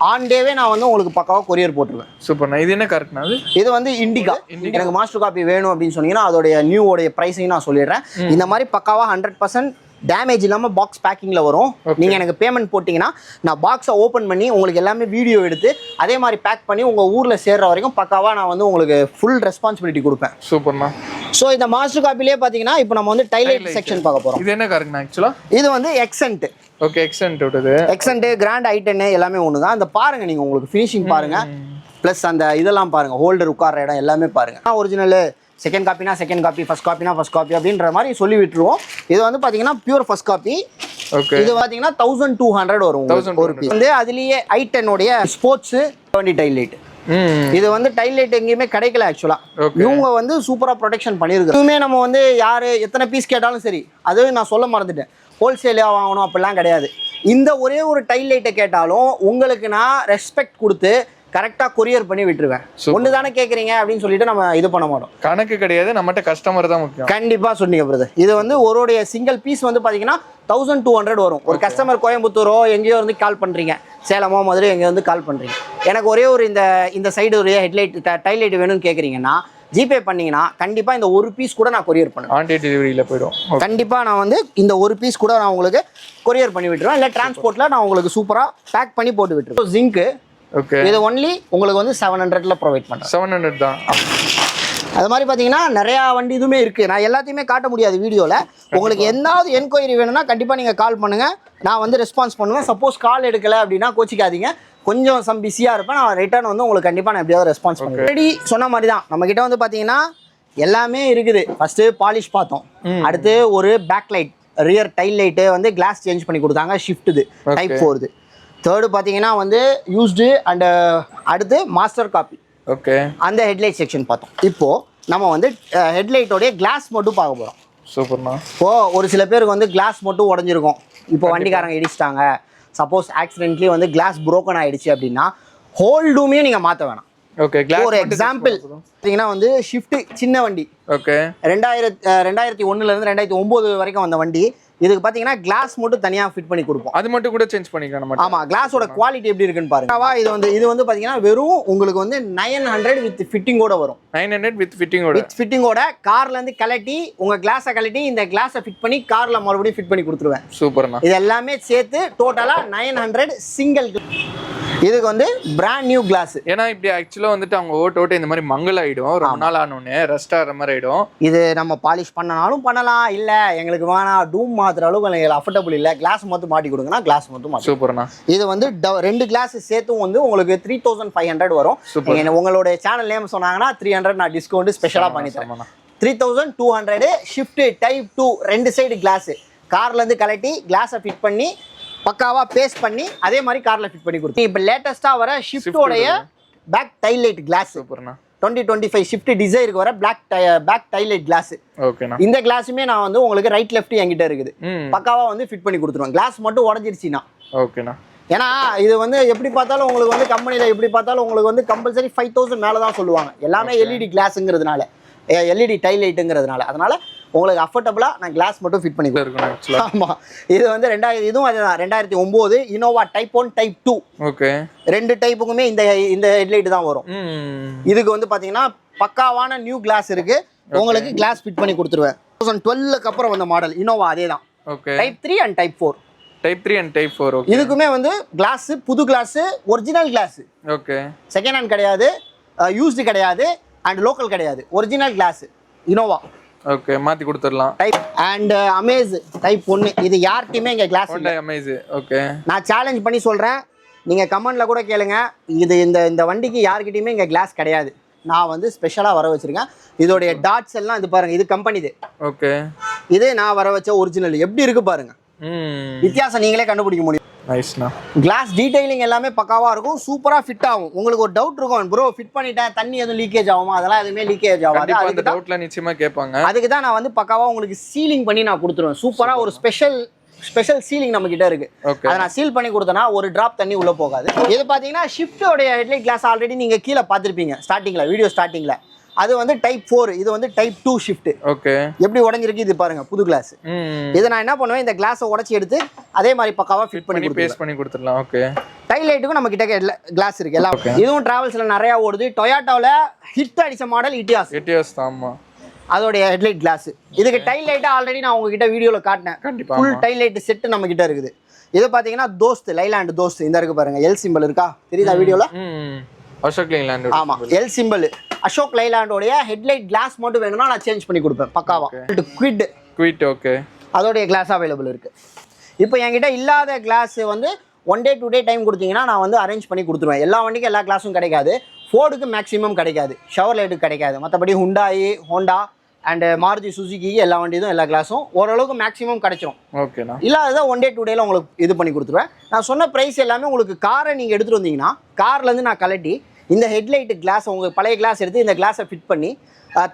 ஆன் டேவே நான் வந்து உங்களுக்கு பக்காவாக கொரியர் போட்டுருவேன். சூப்பர்ண்ணா. இது என்ன கரெக்ட்னா? இது வந்து இண்டிகா. எனக்கு மாஸ்டர் காப்பி வேணும் அப்படின்னு சொன்னீங்கன்னா அதோடைய நியூவோடைய ப்ரைஸையும் நான் சொல்லிடுறேன். இந்த மாதிரி பக்காவாக 100% டேமேஜ் இல்லாமல் பாக்ஸ் பேக்கிங்கில் வரும். நீங்கள் எனக்கு பேமெண்ட் போட்டிங்கன்னா நான் பாக்ஸை ஓப்பன் பண்ணி உங்களுக்கு எல்லாமே வீடியோ எடுத்து அதே மாதிரி பேக் பண்ணி உங்கள் ஊரில் சேர்ற வரைக்கும் பக்காவாக நான் வந்து உங்களுக்கு ஃபுல் ரெஸ்பான்சிபிலிட்டி கொடுப்பேன். சூப்பர்ண்ணா. ஸோ இந்த மாஸ்டர் காப்பிலே பார்த்தீங்கன்னா இப்போ நம்ம வந்து டைலைட் செக்ஷன் பார்க்க போகிறோம். இது என்ன காருங்கண்ணா ஆக்சுவலாக? இது வந்து எக்ஸென்ட். ஓகே, எக்ஸென்ட் கிராண்ட் ஐ10 எல்லாமே ஒன்று தான். அந்த பாருங்க நீங்கள் உங்களுக்கு ஃபினிஷிங் பாருங்க, ப்ளஸ் அந்த இதெல்லாம் பாருங்க, ஹோல்டர் உட்கார இடம் எல்லாமே பாருங்க. ஒரிஜினல் செகண்ட் காப்பினா செகண்ட் காப்பி, ஃபர்ஸ்ட் காப்பினா ஃபர்ஸ்ட் காப்பி அப்படின்ற மாதிரி சொல்லி விட்டுருவோம். இது வந்து பார்த்தீங்கன்னா பியூர் ஃபர்ஸ்ட் காப்பி. இது பார்த்தீங்கன்னா 1200 வரும் ஒரு பீஸ். வந்து அதுலேயே i10 ஸ்போர்ட்ஸ் வண்டி டைலைட். இது வந்து டைலைட் எங்கேயுமே கிடைக்கல ஆக்சுவலா. இவங்க வந்து சூப்பரா ப்ரொடெக்ஷன் பண்ணிருக்கு. இதுவுமே நம்ம வந்து யாரு எத்தனை பீஸ் கேட்டாலும் சரி, அது நான் சொல்ல மறந்துட்டேன், ஹோல்சேலா வாங்கணும் அப்படிலாம் கிடையாது. இந்த ஒரே ஒரு டைலைட்டை கேட்டாலும் உங்களுக்கு நான் ரெஸ்பெக்ட் கொடுத்து கரெக்டாக கொரியர் பண்ணி விட்டுருவேன். ஒன்று தானே கேட்குறீங்க அப்படின்னு சொல்லிட்டு நம்ம இது பண்ண மாட்டோம். கணக்கு கிடையாது, நம்மகிட்ட கஸ்டமர் தான் முக்கியம். கண்டிப்பாக சொன்னீங்க பிரதர். இது வந்து ஒருடைய சிங்கிள் பீஸ் வந்து பார்த்தீங்கன்னா 1200 வரும். ஒரு கஸ்டமர் கோயம்புத்தூரோ எங்கேயோ வந்து கால் பண்ணுறீங்க, சேலமோ மதுரை எங்கேயோ வந்து கால் பண்ணுறீங்க, எனக்கு ஒரே ஒரு இந்த சைடு ஒரு ஹெட்லைட் டைலைட் வேணும்னு கேட்குறீங்கன்னா ஜிபே பண்ணீங்கன்னா கண்டிப்பாக இந்த ஒரு பீஸ் கூட நான் கொரியர் பண்ணுவேன். ஆன் டெலிவரியில் போயிடும். கண்டிப்பாக நான் வந்து இந்த ஒரு பீஸ் கூட நான் உங்களுக்கு கொரியர் பண்ணி விட்டுருவேன். இல்லை டிரான்ஸ்போர்ட்டில் நான் உங்களுக்கு சூப்பராக பேக் பண்ணி போட்டு விட்டுருவேன். ஜிங்க்கு ஓகே, இது ஒன்லி உங்களுக்கு வந்து 700ல ப்ரொவைட் பண்ணுறேன். 700 தான். அது மாதிரி பார்த்தீங்கன்னா நிறையா வண்டி இதுவுமே இருக்குது. நான் எல்லாத்தையுமே காட்ட முடியாது வீடியோவில். உங்களுக்கு எந்தாவது என்கொயரி வேணும்னா கண்டிப்பாக நீங்கள் கால் பண்ணுங்கள், நான் வந்து ரெஸ்பான்ஸ் பண்ணுவேன். சப்போஸ் கால் எடுக்கலை அப்படின்னா கோச்சிக்காதீங்க, கொஞ்சம் பிஸியாக இருப்பேன். நான் ரிட்டர்ன் வந்து உங்களுக்கு கண்டிப்பாக நான் எப்படியாவது ரெஸ்பான்ஸ் பண்ணுவேன். ஆல்ரெடி சொன்ன மாதிரி தான் நம்மக்கிட்ட வந்து பார்த்தீங்கன்னா எல்லாமே இருக்குது. ஃபர்ஸ்ட் பாலிஷ் பார்த்தோம், அடுத்து ஒரு back light rear tail light வந்து கிளாஸ் சேஞ்ச் பண்ணி கொடுத்தாங்க, ஷிஃப்ட் இது டைப் 4 இது. தேர்டு பார்த்தீங்கன்னா வந்து யூஸ்டு அண்ட் அடுத்து மாஸ்டர் காப்பி. ஓகே, அந்த ஹெட்லைட் செக்ஷன் பார்த்தோம். இப்போ நம்ம வந்து ஹெட்லைட்டோடைய கிளாஸ் மட்டும் பார்க்க போகிறோம். சூப்பர்ண்ணா. இப்போ ஒரு சில பேருக்கு வந்து கிளாஸ் மட்டும் உடஞ்சிருக்கும். இப்போ வண்டிக்காரங்க இடிச்சிட்டாங்க, சப்போஸ் ஆக்சிடென்ட்லி வந்து கிளாஸ் புரோக்கன் ஆயிடுச்சு அப்படின்னா ஹோல் டூமையும் நீங்கள் மாற்ற வேணாம். ஓகே, ஒரு எக்ஸாம்பிள் பார்த்தீங்கன்னா வந்து ஷிஃப்ட் சின்ன வண்டி. ஓகே, 2001லேருந்து 2009 வரைக்கும் வந்த வண்டி. இதுக்கு பார்த்தீங்கன்னா கிளாஸ் மட்டும் தனியாக ஃபிட் பண்ணி கொடுப்போம். அது மட்டும் கூட சேஞ்ச் பண்ணிக்கலாம். ஆமாம், கிளாஸோட குவாலிட்டி எப்படி இருக்குன்னு பாருங்க. இது வந்து பார்த்தீங்கன்னா வெறும் உங்களுக்கு வந்து 900 வித் ஃபிட்டிங்கோட வரும். 900 வித் ஃபிட்டிங்கோட. வித் ஃபிட்டிங்கோட கார்லேருந்து கலட்டி உங்கள் கிளாஸை கலட்டி இந்த கிளாஸை ஃபிட் பண்ணி காரில் மறுபடியும் ஃபிட் பண்ணி கொடுத்துருவேன். சூப்பர்ண்ணா. இது எல்லாமே சேர்த்து டோட்டலாக 900 சிங்கிள். இதுக்கு வந்து பிராண்ட் நியூ கிளாஸ். ஏன்னா இப்படி ஆக்சுவலாக வந்துட்டு அவங்க ஓட்டு இந்த மாதிரி மங்கல் ஆகிடும், ரொம்ப நாள் ஆனோடனே ரெஸ்ட் ஆகிற மாதிரி ஆகிடும். இது நம்ம பாலிஷ் பண்ணனாலும் பண்ணலாம், இல்லை எங்களுக்கு வேணாம் டூம் மாற்றுற அளவுக்கு எங்களுக்கு அஃபர்டபுள் இல்லை, கிளாஸ் மட்டும் மாட்டி கொடுங்கன்னா கிளாஸ் மட்டும் மாட்டி. சூப்பர்ண்ணா. இது வந்து 2 கிளாஸ் சேர்த்தும் வந்து உங்களுக்கு 3500 வரும். உங்களோட சேனல் நேம் சொன்னாங்கன்னா 300 நான் டிஸ்கவுண்ட் ஸ்பெஷலாக பண்ணி தரேன். 3200 ஷிஃப்ட் டைப் 2 2 சைடு கிளாஸ் கார்லேருந்து கலட்டி கிளாஸை ஃபிட் பண்ணி பக்காவா பேஸ்ட் பண்ணி அதே மாதிரி கார்ல ஃபிட் பண்ணி கொடுத்து. இப்போ லேட்டஸ்டா வர ஷிஃப்டோடைய பேக் டைல் லைட் கிளாஸ். சூப்பர்ண்ணா. 2025 ஷிஃப்ட் டிசைருக்கு வர பேக் டைல் லைட் கிளாஸ். ஓகேண்ணா. இந்த கிளாஸுமே நான் வந்து உங்களுக்கு ரைட் லெஃப்ட் என்கிட்ட இருக்குது, பக்காவா வந்து ஃபிட் பண்ணி கொடுத்துருவேன். கிளாஸ் மட்டும் உடஞ்சிருச்சுன்னா. ஓகேண்ணா. ஏன்னா இது வந்து எப்படி பார்த்தாலும் உங்களுக்கு வந்து கம்பெனியில் எப்படி பார்த்தாலும் உங்களுக்கு வந்து கம்பல்சரி 5000 மேலே தான் சொல்லுவாங்க. எல்லாமே எல்இடி கிளாஸுங்கிறதுனால, எல்இடி டைல் லைட்டுங்கிறதுனால, அதனால உங்களுக்கு அஃபர்டபுளாக நான் கிளாஸ் மட்டும் ஃபிட் பண்ணி கொடுக்குறேன். ஆமாம், இது வந்து 2000 இதுவும் அதுதான் 2009 இனோவா டைப் 1 டைப் 2. ஓகே, 2 டைப்புக்குமே இந்த ஹெட்லைட் தான் வரும். இதுக்கு வந்து பார்த்தீங்கன்னா பக்காவான நியூ கிளாஸ் இருக்கு, உங்களுக்கு கிளாஸ் ஃபிட் பண்ணி கொடுத்துருவேன். 2012க்கு அப்புறம் வந்த மாடல் இனோவா அதே தான். Okay, type 3 and type 4. Type 3 and type 4. Okay, இதுக்குமே வந்து கிளாஸ் புது glass, original glass. Okay, second hand கிடையாது, யூஸ்டு கிடையாது அண்ட் லோக்கல் கிடையாது, ஒரிஜினல் கிளாஸ் இனோவா. ஓகே, மாத்தி கொடுத்துடலாம். டைப் அண்ட் அமேஸ் டைப் 1 இது யார்கிட்டயுமே இங்க கிளாஸ் இல்ல. அமேஸ். ஓகே, நான் சேலஞ்ச் பண்ணி சொல்றேன், நீங்க கமெண்ட்ல கூட கேளுங்க, இது இந்த வண்டிக்கு யார்கிட்டயுமே இங்க கிளாஸ் கிடையாது. நான் வந்து ஸ்பெஷலா வர வச்சிருக்கேன். இதோடைய டாட்ஸ் எல்லாம் இது பாருங்க, இது கம்பெனிது. ஓகே, இது நான் வர வச்ச ஒரிஜினல். எப்படி இருக்கு பாருங்க, வித்தியாசம் நீங்களே கண்டுபிடிக்க முடியும். நைஸ்ண்ணா. கிளாஸ் டீடைலிங் எல்லாமே பக்காவா இருக்கும், சூப்பரா ஃபிட் ஆகும். உங்களுக்கு ஒரு டவுட் இருக்கும், ப்ரோ ஃபிட் பண்ணிட்டேன் தண்ணி எதுவும் லீக்கேஜ் ஆகுமா? அதெல்லாம் எதுவுமே லீக்கேஜ் ஆகாது. அந்த டவுட்ல நிச்சயமா கேட்பாங்க. அதுக்கு தான் நான் வந்து பக்காவா உங்களுக்கு சீலிங் பண்ணி நான் கொடுத்துருவேன். சூப்பரா ஒரு ஸ்பெஷல் சீலிங் நம்ம கிட்ட இருக்கு. அதை நான் சீல் பண்ணி கொடுத்தேன்னா ஒரு டிராப் தண்ணி உள்ள போகாது. இது பாத்தீங்கன்னா ஷிஃப்டோடைய ஹெட்லைட் கிளாஸ் ஆல்ரெடி நீங்க கீழே பார்த்திருப்பீங்க ஸ்டார்டிங்ல, வீடியோ ஸ்டார்டிங்ல. அது வந்து டைப் 4, இது வந்து டைப் 2 ஷிஃப்ட். ஓகே, எப்படி உடைஞ்சிருக்கு இது பாருங்க, புது கிளாஸ். இதை நான் என்ன பண்ணுவேன், இந்த கிளாஸை உடைச்சி எடுத்து அதே மாதிரி பக்காவா ஃபிட் பண்ணி பேஸ்ட் பண்ணி கொடுத்துடலாம். ஓகே, டைல் லைட்டுக்கும் நம்ம கிட்ட கிளாஸ் இருக்கு எல்லாம். இதுவும் டிராவல்ஸ்ல நிறைய ஓடுது. டொயோட்டாவில் ஹிட் அடிச்ச மாடல் இட்டியாஸ். ஆமா, அதோடைய ஹெட்லைட் கிளாஸ். இதுக்கு டைல் லைட்டை ஆல்ரெடி நான் உங்ககிட்ட வீடியோவில் காட்டினேன். ஃபுல் டைல் லைட் செட்டு நம்ம கிட்ட இருக்குது. இது பார்த்தீங்கன்னா தோஸ்த், லைலாண்ட் தோஸ்த். இந்த இருக்கு பாருங்க, எல் சிம்பிள் இருக்கா, தெரியுதா வீடியோவில்? அசோக் லைலாண்ட். ஆமா, எல் சிம்பிள் அசோக் லைலாண்டோடைய ஹெட்லைட் கிளாஸ் மட்டும் வேணும்னா நான் சேஞ்ச் பண்ணி கொடுப்பேன் பக்காவா. குவிட். ஓகே, அதோடைய கிளாஸ் அவைலபிள் இருக்கு. இப்போ என்கிட்ட இல்லாத கிளாஸ் வந்து 1 day 2 day டைம் கொடுத்தீங்கன்னா நான் வந்து அரேஞ்ச் பண்ணி கொடுத்துருவேன். எல்லா வண்டிக்கும் எல்லா கிளாஸும் கிடைக்காது. ஃபோர்டுக்கு மேக்ஸிமம் கிடைக்காது, ஷவர் லைட்டுக்கு கிடைக்காது. மற்றபடி Hyundai, Honda and Maruti Suzuki எல்லா வண்டியும் எல்லா கிளாஸும் ஓரளவுக்கு மேக்ஸிமம் கிடைச்சிரும். ஓகேண்ணா. இல்லாத 1 day 2 dayல உங்களுக்கு இது பண்ணி கொடுத்துருவேன். நான் சொன்ன ப்ரைஸ் எல்லாமே உங்களுக்கு காரை நீங்கள் எடுத்துகிட்டு வந்தீங்கன்னா கார்லேருந்து நான் கலட்டி இந்த ஹெட்லைட்டு கிளாஸ், உங்கள் பழைய கிளாஸ் எடுத்து இந்த கிளாஸை ஃபிட் பண்ணி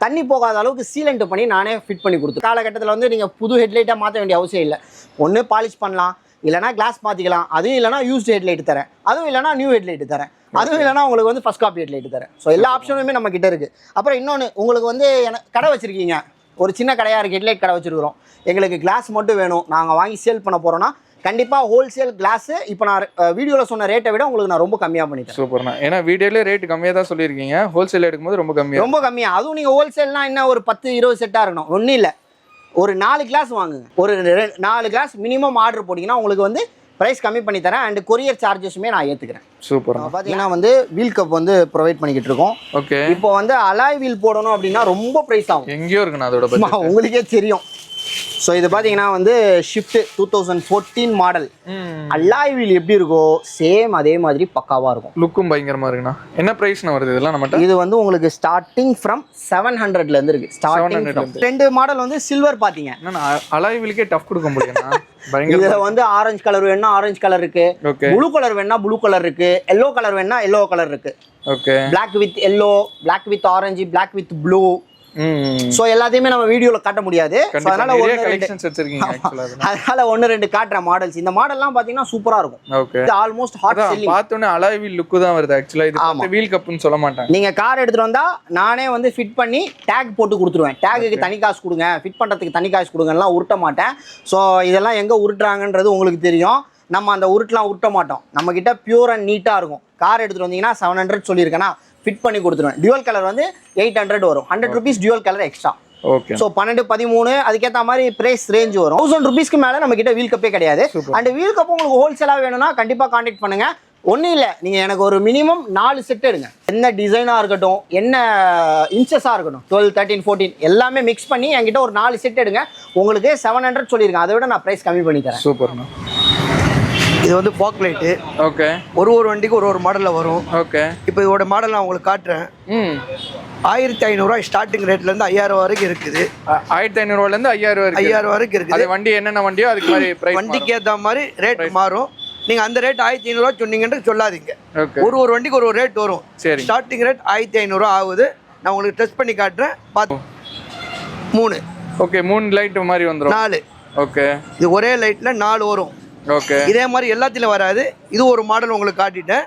தண்ணி போகாத அளவுக்கு சீலண்ட் பண்ணி நானே ஃபிட் பண்ணி கொடுத்து. காலகட்டத்தில் வந்து நீங்கள் புது ஹெட்லைட்டாக மாற்ற வேண்டிய அவசியம் இல்லை. ஒன்று பாலிஷ் பண்ணலாம், இல்லைனா கிளாஸ் மாற்றிக்கலாம். அதுவும் இல்லைனா யூஸ்டு ஹெட்லைட் தரேன், அதுவும் இல்லைனா நியூ ஹெட்லைட் தரேன், அதுவும் இல்லைனா உங்களுக்கு வந்து ஃபர்ஸ்ட் காப்பி ஹெட்லைட் தரேன். ஸோ எல்லா ஆப்ஷனுமே நம்ம கிட்ட இருக்குது. அப்புறம் இன்னொன்று, உங்களுக்கு வந்து கடை வச்சுருக்கீங்க, ஒரு சின்ன கடையாக இருக்குது, ஹெட்லைட் கடை வச்சுருக்கிறோம், எங்களுக்கு கிளாஸ் மட்டும் வேணும், நாங்கள் வாங்கி சேல் பண்ண போகிறோன்னா கண்டிப்பாக ஹோல்சேல் கிளாஸ் இப்போ நான் வீடியோவில் சொன்ன ரேட்டை விட உங்களுக்கு நான் ரொம்ப கம்மியாக பண்ணிட்டேன். சூப்பர்ண்ணா. ஏன்னா வீடியோலேயே ரேட் கம்மியாக தான் சொல்லியிருக்கீங்க, ஹோல்சேல் எடுக்கும்போது ரொம்ப கம்மியாக. அதுவும் நீங்கள் ஹோல்சேல்னா என்ன, ஒரு 10-20 செட்டாக இருக்கணும், ஒன்றும் இல்லை. ஒரு 4 கிளாஸ் வாங்குங்க, ஒரு 4 கிளாஸ் மினிமம் ஆர்டர் போட்டிங்கன்னா உங்களுக்கு வந்து ப்ரைஸ் கம்மி பண்ணி தரேன். அண்ட் கொரியர் சார்ஜஸுமே நான் ஏற்றுக்கிறேன். சூப்பர். பார்த்தீங்கன்னா வந்து வீல் கப் வந்து ப்ரொவைட் பண்ணிக்கிட்டு இருக்கோம். ஓகே, இப்போ வந்து அலாய் வீல் போடணும் அப்படின்னா ரொம்ப ப்ரைஸ் ஆகும். எங்கேயோ இருக்குண்ணா அதோட, உங்களுக்கே தெரியும். ஸோ இது பார்த்தீங்கன்னா வந்து ஷிஃப்ட் 2014 மாடல். அல்லாய் வீல் எப்படி இருக்கோ சேம் அதே மாதிரி பக்காவாக இருக்கும். லுக்கும் பயங்கரமாக இருக்குண்ணா. என்ன ப்ரைஸ்ண்ணா வருது இதெல்லாம் நம்மகிட்ட? இது வந்து உங்களுக்கு ஸ்டார்டிங் ஃப்ரம் 700லேருந்து இருக்கு. ஸ்டார்டிங் 2 மாடல் வந்து சில்வர் பார்த்தீங்க. என்னன்னா அலாய் வீலுக்கே டஃப் கொடுக்க முடியும்ண்ணா. இதுல வந்து ஆரஞ்சு கலர் வேணா ஆரஞ்சு கலர் இருக்கு, ப்ளூ கலர் வேணா ப்ளூ கலர் இருக்கு, எல்லோ கலர் வேணா எல்லோ கலர் இருக்கு. Okay. Black with yellow, black with orange, black with blue. So எல்லாத்தையுமே நம்ம வீடியோல காட்ட முடியாது. அதனால ஒன்னு ரெண்டு காட்டுற மாடல்ஸ். இந்த மாடல்லாம் பாத்தீங்கன்னா சூப்பரா இருக்கும். ஓகே. இது ஆல்மோஸ்ட் ஹாட் செல்லிங். பார்த்தோனே அலாய் வீல் லுக் தான் வருது एक्चुअली. இது வீல் கப்னு சொல்ல மாட்டாங்க. நீங்க கார் எடுத்துட்டு வந்தா நானே வந்து ஃபிட் பண்ணி டேக் போட்டு கொடுத்துருவேன். டேக்குக்கு தனி காசு கொடுங்க, ஃபிட் பண்றதுக்கு தனி காசு கொடுங்கலாம் உருட்ட மாட்டேன். சோ இதெல்லாம் எங்க உருட்டுறாங்கன்றது உங்களுக்கு தெரியும். நம்ம அந்த உருட்டலாம் உருட்ட மாட்டோம். நம்ம கிட்ட பியூர் அண்ட் நீட்டா இருக்கும். கார் எடுத்துட்டு வந்தீங்கன்னா 700 சொல்லியிருக்கேன்னா ஃபிட் பண்ணி கொடுத்துருவேன். டியூவல் கலர் வந்து 800 வரும். 100 rupees dual colour extra. Okay. So 12, 13 அதுக்கேற்ற மாதிரி பிரைஸ் ரேஞ்ச் வரும். 1000 rupeesக்கு மேலே நம்ம கிட்ட வீல் கப்பே கிடையாது. அண்ட் வீல் கப் உங்களுக்கு ஹோல்சேலாக வேணும்னா கண்டிப்பாக கான்டாக்ட் பண்ணுங்க. ஒன்றும் இல்லை, நீங்கள் எனக்கு ஒரு மினிமம் 4 செட் எடுங்க. என்ன டிசைனாக இருக்கட்டும், என்ன இன்ச்சஸாக இருக்கட்டும், 12, 13, 14 எல்லாமே மிக்ஸ் பண்ணி என்கிட்ட ஒரு 4 செட் எடுங்க. உங்களுக்கு 700 சொல்லியிருக்கேன். அதை விட நான் ப்ரைஸ் கம்மி பண்ணி தரேன். சூப்பர்ண்ணா. இது வந்து ஃபாக் லைட்டு. ஓகே. ஒரு வண்டிக்கு ஒரு மாடலில் வரும். ஓகே. இப்போ இதோட மாடல் நான் உங்களுக்கு காட்டுறேன். 1500 ஸ்டார்டிங் ரேட்லேருந்து 5000 வரைக்கும் இருக்குது. 1500 5000 வரைக்கும் இருக்குது. அது வண்டி என்னென்ன வண்டியோ அதுக்கு மாதிரி பிரைஸ் வண்டிக்கு ஏற்ற மாதிரி ரேட் மாறும். நீங்கள் அந்த ரேட் 1500 சொன்னீங்கன்னு சொல்லாதீங்க. ஒரு வண்டிக்கு ஒரு ரேட் வரும். சரி. ஸ்டார்டிங் ரேட் 1500 ஆகுது. நான் உங்களுக்கு டெஸ்ட் பண்ணி காட்டுறேன். பார்த்து 3. ஓகே. 3 லைட் மாதிரி வந்துடும். 4. ஓகே. இது ஒரே லைட்டில் 4 வரும். ஓகே. இதே மாதிரி எல்லாத்திலும் வராது. இது ஒரு மாடல் உங்களுக்கு காட்டிட்டேன்.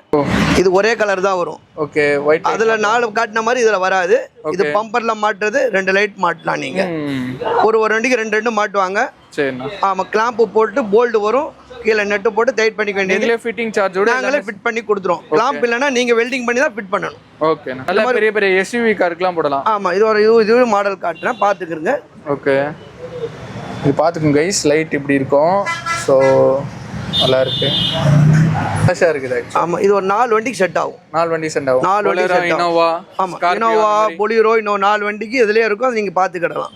இது ஒரே கலர் தான் வரும். ஓகே. ஒயிட். அதுல 4 காட்டின மாதிரி இதுல வராது. இது பம்பர்ல மாட்டுறது 2 லைட் மாட்டலாம். நீங்க ஒரு வண்டிக்கு 2 மாட்டுவாங்க. சரிண்ணா. ஆமா. கிளாம்ப் போட்டு போல்டு வரும். கீழே நெட்டு போட்டு டைட் பண்ணிக்க வேண்டியது. நீங்களே ஃபிட்டிங் சார்ஜோட நாங்களே ஃபிட் பண்ணி கொடுத்துறோம். கிளாம்ப் இல்லைன்னா நீங்க வெல்டிங் பண்ணி தான் ஃபிட் பண்ணணும். ஓகே. நல்ல பெரிய பெரிய எஸ்யூவி காருக்குலாம் போடலாம். ஆமா. இது மாடல் காட்டுறேன், பாத்துக்கிறங்க. ஓகே. இது பார்த்துக்கோங்க கைஸ், லைட் இப்படி இருக்கும். ஸோ நல்லா இருக்கு, ஃப்ரெஷ்ஷாக இருக்குது. ஆமா. இது ஒரு 4 வண்டிக்கு செட் ஆகும். 4 வண்டி செட் ஆகும். 4 வண்டி செட் இனோவா. ஆமா. இனோவா, பொலிரோ, இன்னும் 4 வண்டிக்கு இதுலயே இருக்கும். அது நீங்க பாத்துக்கிடலாம்.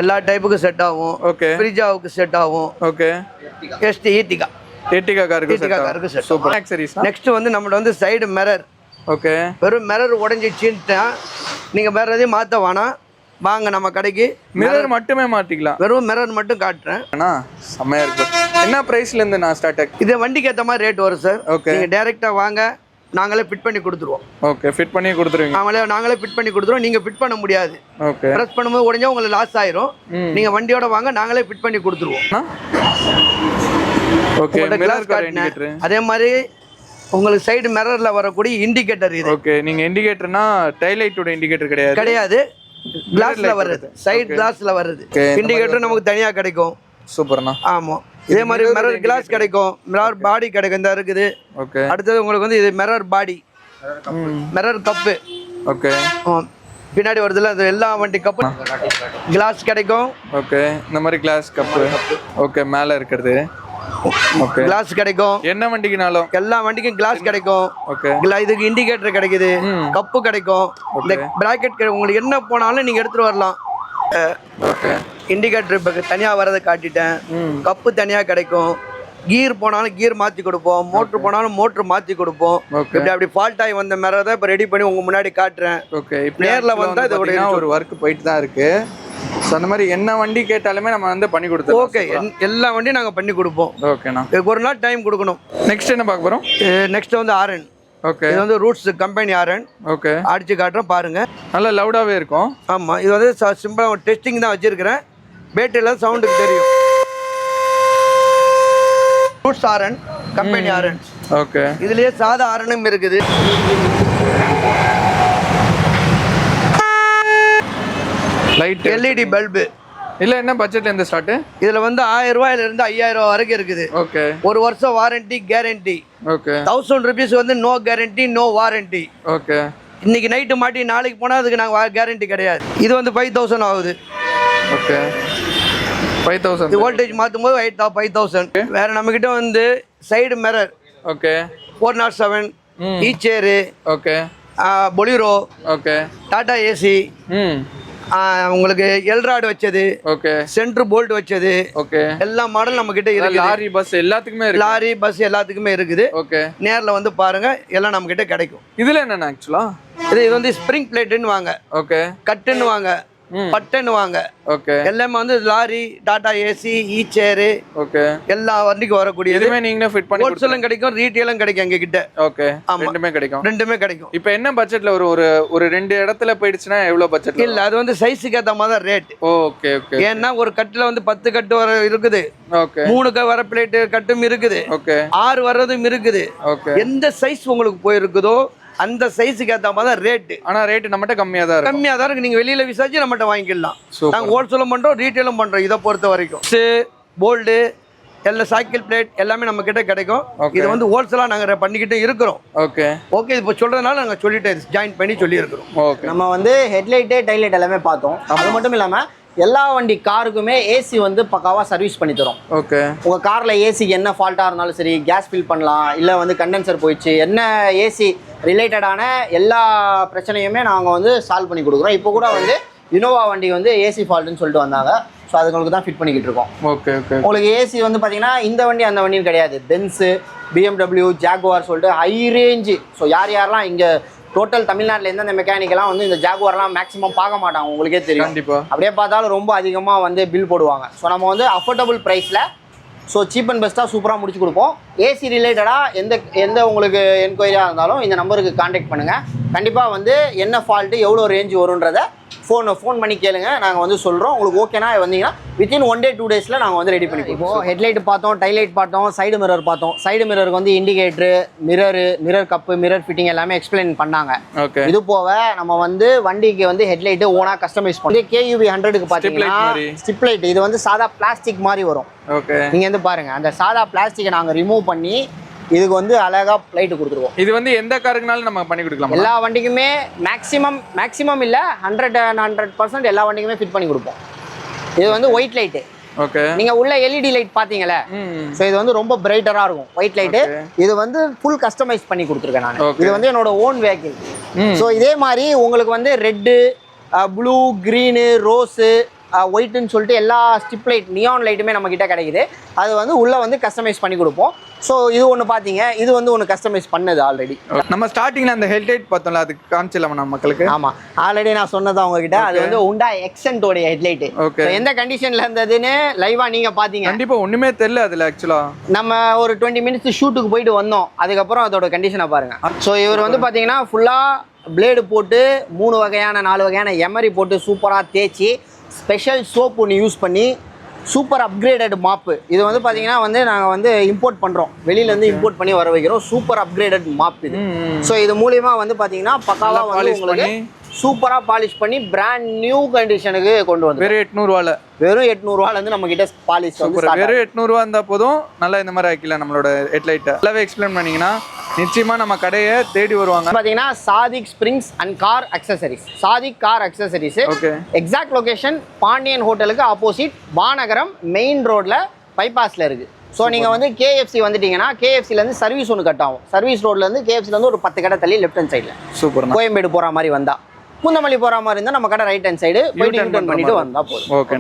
எல்லா டைப்புக்கும் செட் ஆகும். ஓகே. ஃப்ரிட்ஜாவுக்கு செட் ஆகும். ஓகே. எர்டிகா காருக்கு செட். சூப்பர். ஆக்சரிஸ். நெக்ஸ்ட் வந்து நம்மளோட வந்து சைடு மிரர். ஓகே. வெறும் மிரர் உடைஞ்சிச்சுன்னா நீங்க வேற எதையும் மாத்த வேணாம். வாங்க நம்ம கடைக்கு. மிரர் மட்டுமே மாத்திக்கலாம். வெறும் மிரர் மட்டும் காட்டுறேன். செம்மையா இருக்கு. என்ன பிரைஸ்ல இருந்து நான் ஸ்டார்ட் ஆகும்? இது வண்டிக்கு ஏற்ற மாதிரி ரேட் வரும் சார். ஓகே. நீங்க டைரக்டா வாங்க, நாங்களே ஃபிட் பண்ணி கொடுத்துருவோம். ஓகே. ஃபிட் பண்ணி கொடுத்துருவீங்க? நாங்களே ஃபிட் பண்ணி கொடுத்துருவோம். நீங்க ஃபிட் பண்ண முடியாது. ஓகே. பிரஸ் பண்ணும்போது உடைஞ்சா உங்களுக்கு லாஸ் ஆயிரும். நீங்க வண்டியோட வாங்க, நாங்களே ஃபிட் பண்ணி கொடுத்துருவோம். ஓகே. மிரர் இண்டிகேட்டர் அதே மாதிரி உங்களுக்கு சைடு மிரர்ல வரக்கூடிய இண்டிகேட்டர் இது. ஓகே. நீங்க இண்டிகேட்டர்னா டைல் லைட்டோட இண்டிகேட்டர் கிடையாது. கிளாஸ்ல வருது. சைடு கிளாஸ்ல வருது. இண்டிகேட்டர் நமக்கு தனியா கிடைக்கும். சூப்பர்ண்ணா. ஆமா. இதே மாதிரி மிரர் கிளாஸ் கிடைக்கும். மிரர் பாடி கிடைக்கும். இந்த இருக்குது. ஓகே. அடுத்தது உங்களுக்கு வந்து இது மிரர் பாடி, மிரர் கப்பு. ஓகே. பின்னாடி வருதுல, அது எல்லா வண்டி கப்பு கிளாஸ் கிடைக்கும். ஓகே. இந்த மாதிரி கிளாஸ் கப்பு. ஓகே. மேல இருக்கிறது. ஓகே. கிளாஸ் கிடைக்கும். என்ன வண்டிக்குனாலும் எல்லா வண்டிக்கும் கிளாஸ் கிடைக்கும். ஓகே. இதுக்கு இண்டிகேட்டர் கிடைக்குது. கப்பு கிடைக்கும். இந்த பிராக்கெட் உங்களுக்கு என்ன போனாலும் நீங்க எடுத்துட்டு வரலாம். இண்டிகேட்டர் இப்போ தனியா வரதை காட்டிட்டேன். கப்பு தனியா கிடைக்கும். கீர் போனாலும் கீர் மாற்றி கொடுப்போம். மோட்ரு போனாலும் மோட்ரு மாற்றி கொடுப்போம். அப்படி ஃபால்ட் ஆகி வந்த மேலே தான் இப்போ ரெடி பண்ணி உங்கள் முன்னாடி காட்டுறேன். ஓகே. இப்போ நேரில் வந்தால் இதோட ஒரு ஒர்க் போயிட்டு தான் இருக்கு. ஸோ அந்த மாதிரி என்ன வண்டி கேட்டாலுமே நம்ம வந்து பண்ணி கொடுத்தோம். ஓகே. எல்லா வண்டியும் நாங்கள் பண்ணி கொடுப்போம். ஓகேண்ணா. ஒரு நாள் டைம் கொடுக்கணும். நெக்ஸ்ட் என்ன பார்க்க போகிறோம்? நெக்ஸ்ட் வந்து ஆர்என். ஓகே. இது வந்து ரூட்ஸ் கம்பெனி ஆர்என். ஓகே. அடிச்சு காட்டுறோம் பாருங்க. நல்லா லவுடாகவே இருக்கும். ஆமாம். இது வந்து சிம்பிளாக டெஸ்டிங் தான் வச்சுருக்கிறேன். பேட்டரியில் சவுண்டுக்கு தெரியும். Roots RN company RN. Okay. இதுலேயே சாதா ஆர்எனும் இருக்குது. Light LED bulb. இல்லை என்ன பட்ஜெட்ல இருந்து ஸ்டார்ட்? இதில் வந்து 1000 ரூபாயிலிருந்து 5000 வரைக்கும் இருக்குது. ஓகே. 1 வருஷம் வாரண்டி கேரண்டி. ஓகே. 1000 rupees வந்து no guarantee no warranty. Okay. இன்னைக்கு நைட்டு மாட்டி நாளைக்கு போனால் அதுக்கு நாங்கள் கேரண்டி கிடையாது. இது வந்து 5000 ஆகுது. ஓகே. 5000. இது வோல்டேஜ் மாற்றும் போது 5000. வேற நம்மக்கிட்ட வந்து side mirror. Okay. 407 Eicher. Okay. Bolero. Okay. Tata ace. உங்களுக்கு எல்ராடு வச்சது, ஓகே, சென்டர் போல்ட் வச்சது, ஓகே, எல்லா மாடல் நம்ம கிட்ட இருக்கு. லாரி பஸ் எல்லாத்துக்குமே இருக்கு. லாரி பஸ் எல்லாத்துக்குமே இருக்குது. ஓகே, நேர்ல வந்து பாருங்க, எல்லாம் நம்ம கிட்ட கிடைக்கும். இதுல என்னன்னா ஆக்சுவலா இது வந்து ஸ்ப்ரிங் பிளேட்னு வாங்க, ஓகே, கட்டுன்னு வாங்க, பட்டன் வாங்க. ஓகே, எல்லாமே வந்து லாரி, டாடா ஏசி, ஈ சேரு, ஓகே, எல்லா வண்டிக்கும் வரக்கூடிய இதுமே நீங்களே ஃபிட் பண்ணி ஹோல்சேலும் கிடைக்கும், ரீட்டெயிலும் கிடைக்கும் எங்க கிட்ட. ஓகே, ரெண்டுமே கிடைக்கும். ரெண்டுமே கிடைக்கும். இப்போ என்ன பட்ஜெட்ல ஒரு ஒரு ரெண்டு இடத்துல போயிடுச்சுன்னா எவ்வளவு பட்ஜெட்? இல்ல, அது வந்து சைஸுக்கு ஏத்த மாதிரி தான் ரேட். Okay, okay. ஏன்னா ஒரு கட்டுல வந்து 10 கட்டு வர இருக்குது, ஓகே, 3 வர பிளேட் கட்டும் இருக்குது, ஓகே, 6 வர்றதும் இருக்குது. ஓகே, எந்த சைஸ் உங்களுக்கு போயிருக்குதோ அந்த சைஸுக்கு ஏற்ற மாதிரி தான் ரேட்டு. ஆனா ரேட் நம்மகிட்ட கம்மியா தான் இருக்கும். கம்மியாக தான் இருக்கு. நீங்க வெளியில விசாரிச்சு நம்மகிட்ட வாங்கிக்கலாம். நாங்கள் ஹோல்சேலும் பண்றோம், ரீட்டெயிலும் பண்றோம். இதை பொறுத்த வரைக்கும் போல்டு எல்லா சைக்கிள் பிளேட் எல்லாமே நம்ம கிட்ட கிடைக்கும். இது வந்து ஹோல்சேலா நாங்க பண்ணிக்கிட்டே இருக்கிறோம். ஓகே, ஓகே, இப்போ சொல்றதுனால நாங்க சொல்லிட்டு ஜாயின் பண்ணி சொல்லி இருக்கிறோம். ஓகே. நம்ம வந்து ஹெட்லைட்டு டைலைட் எல்லாமே பார்த்தோம். அது மட்டும் இல்லாமல் எல்லா வண்டி காருக்குமே ஏசி வந்து பக்காவாக சர்வீஸ் பண்ணி தரோம். ஓகே, உங்கள் காரில் ஏசிக்கு என்ன ஃபால்ட்டாக இருந்தாலும் சரி, கேஸ் ஃபில் பண்ணலாம், இல்லை வந்து கண்டென்சர் போயிடுச்சு, என்ன ஏசி ரிலேட்டடான எல்லா பிரச்சனையுமே நாங்கள் வந்து சால்வ் பண்ணி கொடுக்குறோம். இப்போ கூட வந்து இனோவா வண்டி வந்து ஏசி ஃபால்ட்டுன்னு சொல்லிட்டு வந்தாங்க. ஸோ அதுங்களுக்கு தான் ஃபிட் பண்ணிக்கிட்டு இருக்கோம். Okay, okay. உங்களுக்கு ஏசி வந்து பார்த்தீங்கன்னா இந்த வண்டி அந்த வண்டியும் கிடையாது. பென்ஸு, BMW, ஜாகுவார் சொல்லிட்டு ஹை ரேஞ்சு. ஸோ யாரெல்லாம் இங்கே டோட்டல் தமிழ்நாட்டில் எந்தெந்த மெக்கானிக்கெல்லாம் வந்து இந்த ஜாகுவார்லாம் மேக்ஸிமம் பார்க்க மாட்டாங்க, உங்களுக்கே தெரியும். கண்டிப்பாக அப்படியே பார்த்தாலும் ரொம்ப அதிகமாக வந்து பில் போடுவாங்க. ஸோ நம்ம வந்து அஃபோர்டபுள் ப்ரைஸில் ஸோ சீப் அண்ட் பெஸ்ட்டாக சூப்பராக முடிச்சு கொடுப்போம். ஏசி ரிலேட்டடாக எந்த உங்களுக்கு என்கொயரியாக இருந்தாலும் இந்த நம்பருக்கு கான்டாக்ட் பண்ணுங்கள். கண்டிப்பாக வந்து என்ன ஃபால்ட்டு எவ்வளோ ரேஞ்ச் வரும்ன்றதை ஃபோன் பண்ணி கேளுங்க, நாங்கள் வந்து சொல்கிறோம். உங்களுக்கு ஓகேனா வந்தீங்கன்னா வித்தின் 1 day 2 daysல நாங்கள் வந்து ரெடி பண்ணி கொடுப்போம். ஹெட்லைட் பார்த்தோம், டைலைட் பார்த்தோம், சைடு மிரர் பார்த்தோம். சைடு மிரருக்கு வந்து indicator, mirror cup, mirror fitting எல்லாமே எக்ஸ்பிளைன் பண்ணாங்க. ஓகே. இது போக நம்ம வந்து வண்டிக்கு வந்து ஹெட்லைட்டு ஓனாக கஸ்டமைஸ் பண்ணி KUV 100க்கு பார்த்தீங்கன்னா ஸ்ட்ரிப் லைட் இது வந்து சாதா பிளாஸ்டிக் மாதிரி வரும். ஓகே, நீங்கள் வந்து பாருங்கள், அந்த சாதா பிளாஸ்டிக்கை நாங்கள் ரிமூவ் பண்ணி இதுக்கு வந்து அழகா லைட்டு கொடுத்துருவோம். இது வந்து எந்த காருக்குனாலும் நம்ம பண்ணி கொடுக்கலாம். எல்லா வண்டிக்குமே மேக்ஸிமம் இல்லை 100% எல்லா வண்டிக்குமே ஃபிட் பண்ணி கொடுப்போம். இது வந்து ஒயிட் லைட்டு. ஓகே, நீங்க உள்ள LED லைட் பாத்தீங்களா? ஸோ இது வந்து ரொம்ப பிரைட்டரா இருக்கும் ஒயிட் லைட்டு. இது வந்து ஃபுல் கஸ்டமைஸ் பண்ணி கொடுத்துருக்கேன் நான். இது வந்து என்னோட ஓன் வெஹிக்கிள். ஸோ இதே மாதிரி உங்களுக்கு வந்து ரெட்டு, ப்ளூ, க்ரீனு, ரோஸு, ஒயிட்டுன்னு சொல்லிட்டு எல்லா ஸ்ட்ரிப் லைட், நியான் லைட்டுமே நம்ம கிட்ட கிடைக்குது. அது வந்து உள்ள வந்து கஸ்டமைஸ் பண்ணி கொடுப்போம். ஸோ இது ஒன்று பார்த்தீங்க, இது வந்து ஒன்று கஸ்டமைஸ் பண்ணது ஆல்ரெடி. நம்ம ஸ்டார்டிங்கில் அந்த ஹெட்லைட் பார்த்தோம்ல, அதுக்கு காமிச்சிடலாமா நம்ம மக்களுக்கு? ஆமாம், ஆல்ரெடி நான் சொன்னதான் உங்ககிட்ட. அது வந்து உண்டா எக்ஸன்ட்டோடைய ஹெட்லைட்டு. ஓகே, எந்த கண்டிஷனில் இருந்ததுன்னு லைவாக நீங்கள் பார்த்தீங்க. கண்டிப்பாக ஒன்றுமே தெரியல அதில். ஆக்சுவலாக நம்ம ஒரு 20 minutes ஷூட்டுக்கு போயிட்டு வந்தோம், அதுக்கப்புறம் அதோட கண்டிஷனை பாருங்கள். ஸோ இவர் வந்து பார்த்தீங்கன்னா ஃபுல்லாக பிளேடு போட்டு 3 வகையான 4 வகையான எமரி போட்டு சூப்பராக தேய்ச்சி ஸ்பெஷல் சோப் ஒன்று யூஸ் பண்ணி சூப்பர் அப்கிரேடட் மாப்பு. இது வந்து பார்த்தீங்கன்னா வந்து நாங்கள் வந்து இம்போர்ட் பண்ணுறோம், வெளியிலேருந்து இம்போர்ட் பண்ணி வர வைக்கிறோம். சூப்பர் அப்கிரேடட் மாப் இது. ஸோ இது மூலிமா வந்து பார்த்தீங்கன்னா பக்காவாக வந்து உங்களுக்கு சூப்பராக பாலிஷ் பண்ணி பிராண்ட் நியூ கண்டிஷனுக்கு கொண்டு வந்து வெறும் 800 வெறும் 800 நம்ம கிட்ட பாலிஷ் வந்து வெறும் 800 இருந்தால் போதும். நல்லா இந்த மாதிரி ஆக்கிக்கலாம் நம்மளோட ஹெட்லைட்டை. நல்லாவே எக்ஸ்பிளைன் பண்ணீங்கன்னா நிச்சயமா நம்ம கடையை தேடி வருவாங்க. பார்த்தீங்கன்னா Sadiq springs and car accessories. Sadiq car accessories. Okay. Exact location Pandian ஹோட்டலுக்கு ஆப்போசிட் வானகரம் மெயின் ரோட்ல பைபாஸ்ல இருக்கு. ஸோ நீங்கள் வந்து KFC வந்துட்டீங்கன்னா KFCலேருந்து சர்வீஸ் ஒன்று கட் ஆகும். சர்வீஸ் ரோட்லேருந்து KFCலேருந்து ஒரு 10 கடை தள்ளி லெஃப்ட் ஹேண்ட் சைடில். சூப்பர். கோயம்பேடு போகிற மாதிரி வந்தால், பூந்தமல்லி போகிற மாதிரி இருந்தால் நம்ம கடை ரைட் ஹேண்ட் சைடு போயிட்டு யூட்டர்ன் பண்ணிட்டு வந்தால் போதும். Okay,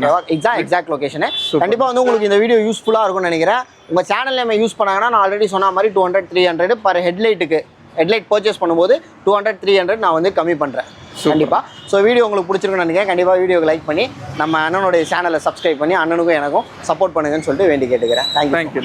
exact location. கண்டிப்பாக வந்து உங்களுக்கு இந்த வீடியோ யூஸ்ஃபுல்லாக இருக்கும்னு நினைக்கிறேன். உங்கள் சேனல் நேம் யூஸ் பண்ணாங்கன்னா நான் ஆல்ரெடி சொன்ன மாதிரி 200-300 பர் ஹெட்லைட்டுக்கு ஹெட்லைட் பர்ச்சேஸ் பண்ணும்போது 200-300 நான் வந்து கம்மி பண்ணுறேன் கண்டிப்பாக. ஸோ வீடியோ உங்களுக்கு பிடிச்சிருக்குன்னு நினைக்கிறேன். கண்டிப்பாக வீடியோக்கு லைக் பண்ணி நம்ம அண்ணனுடைய சேனலை சப்ஸ்கிரைப் பண்ணி அண்ணனுக்கும் எனக்கும் சப்போர்ட் பண்ணுங்கன்னு சொல்லிட்டு வேண்டி கேட்டுக்கிறேன். தேங்க்யூ.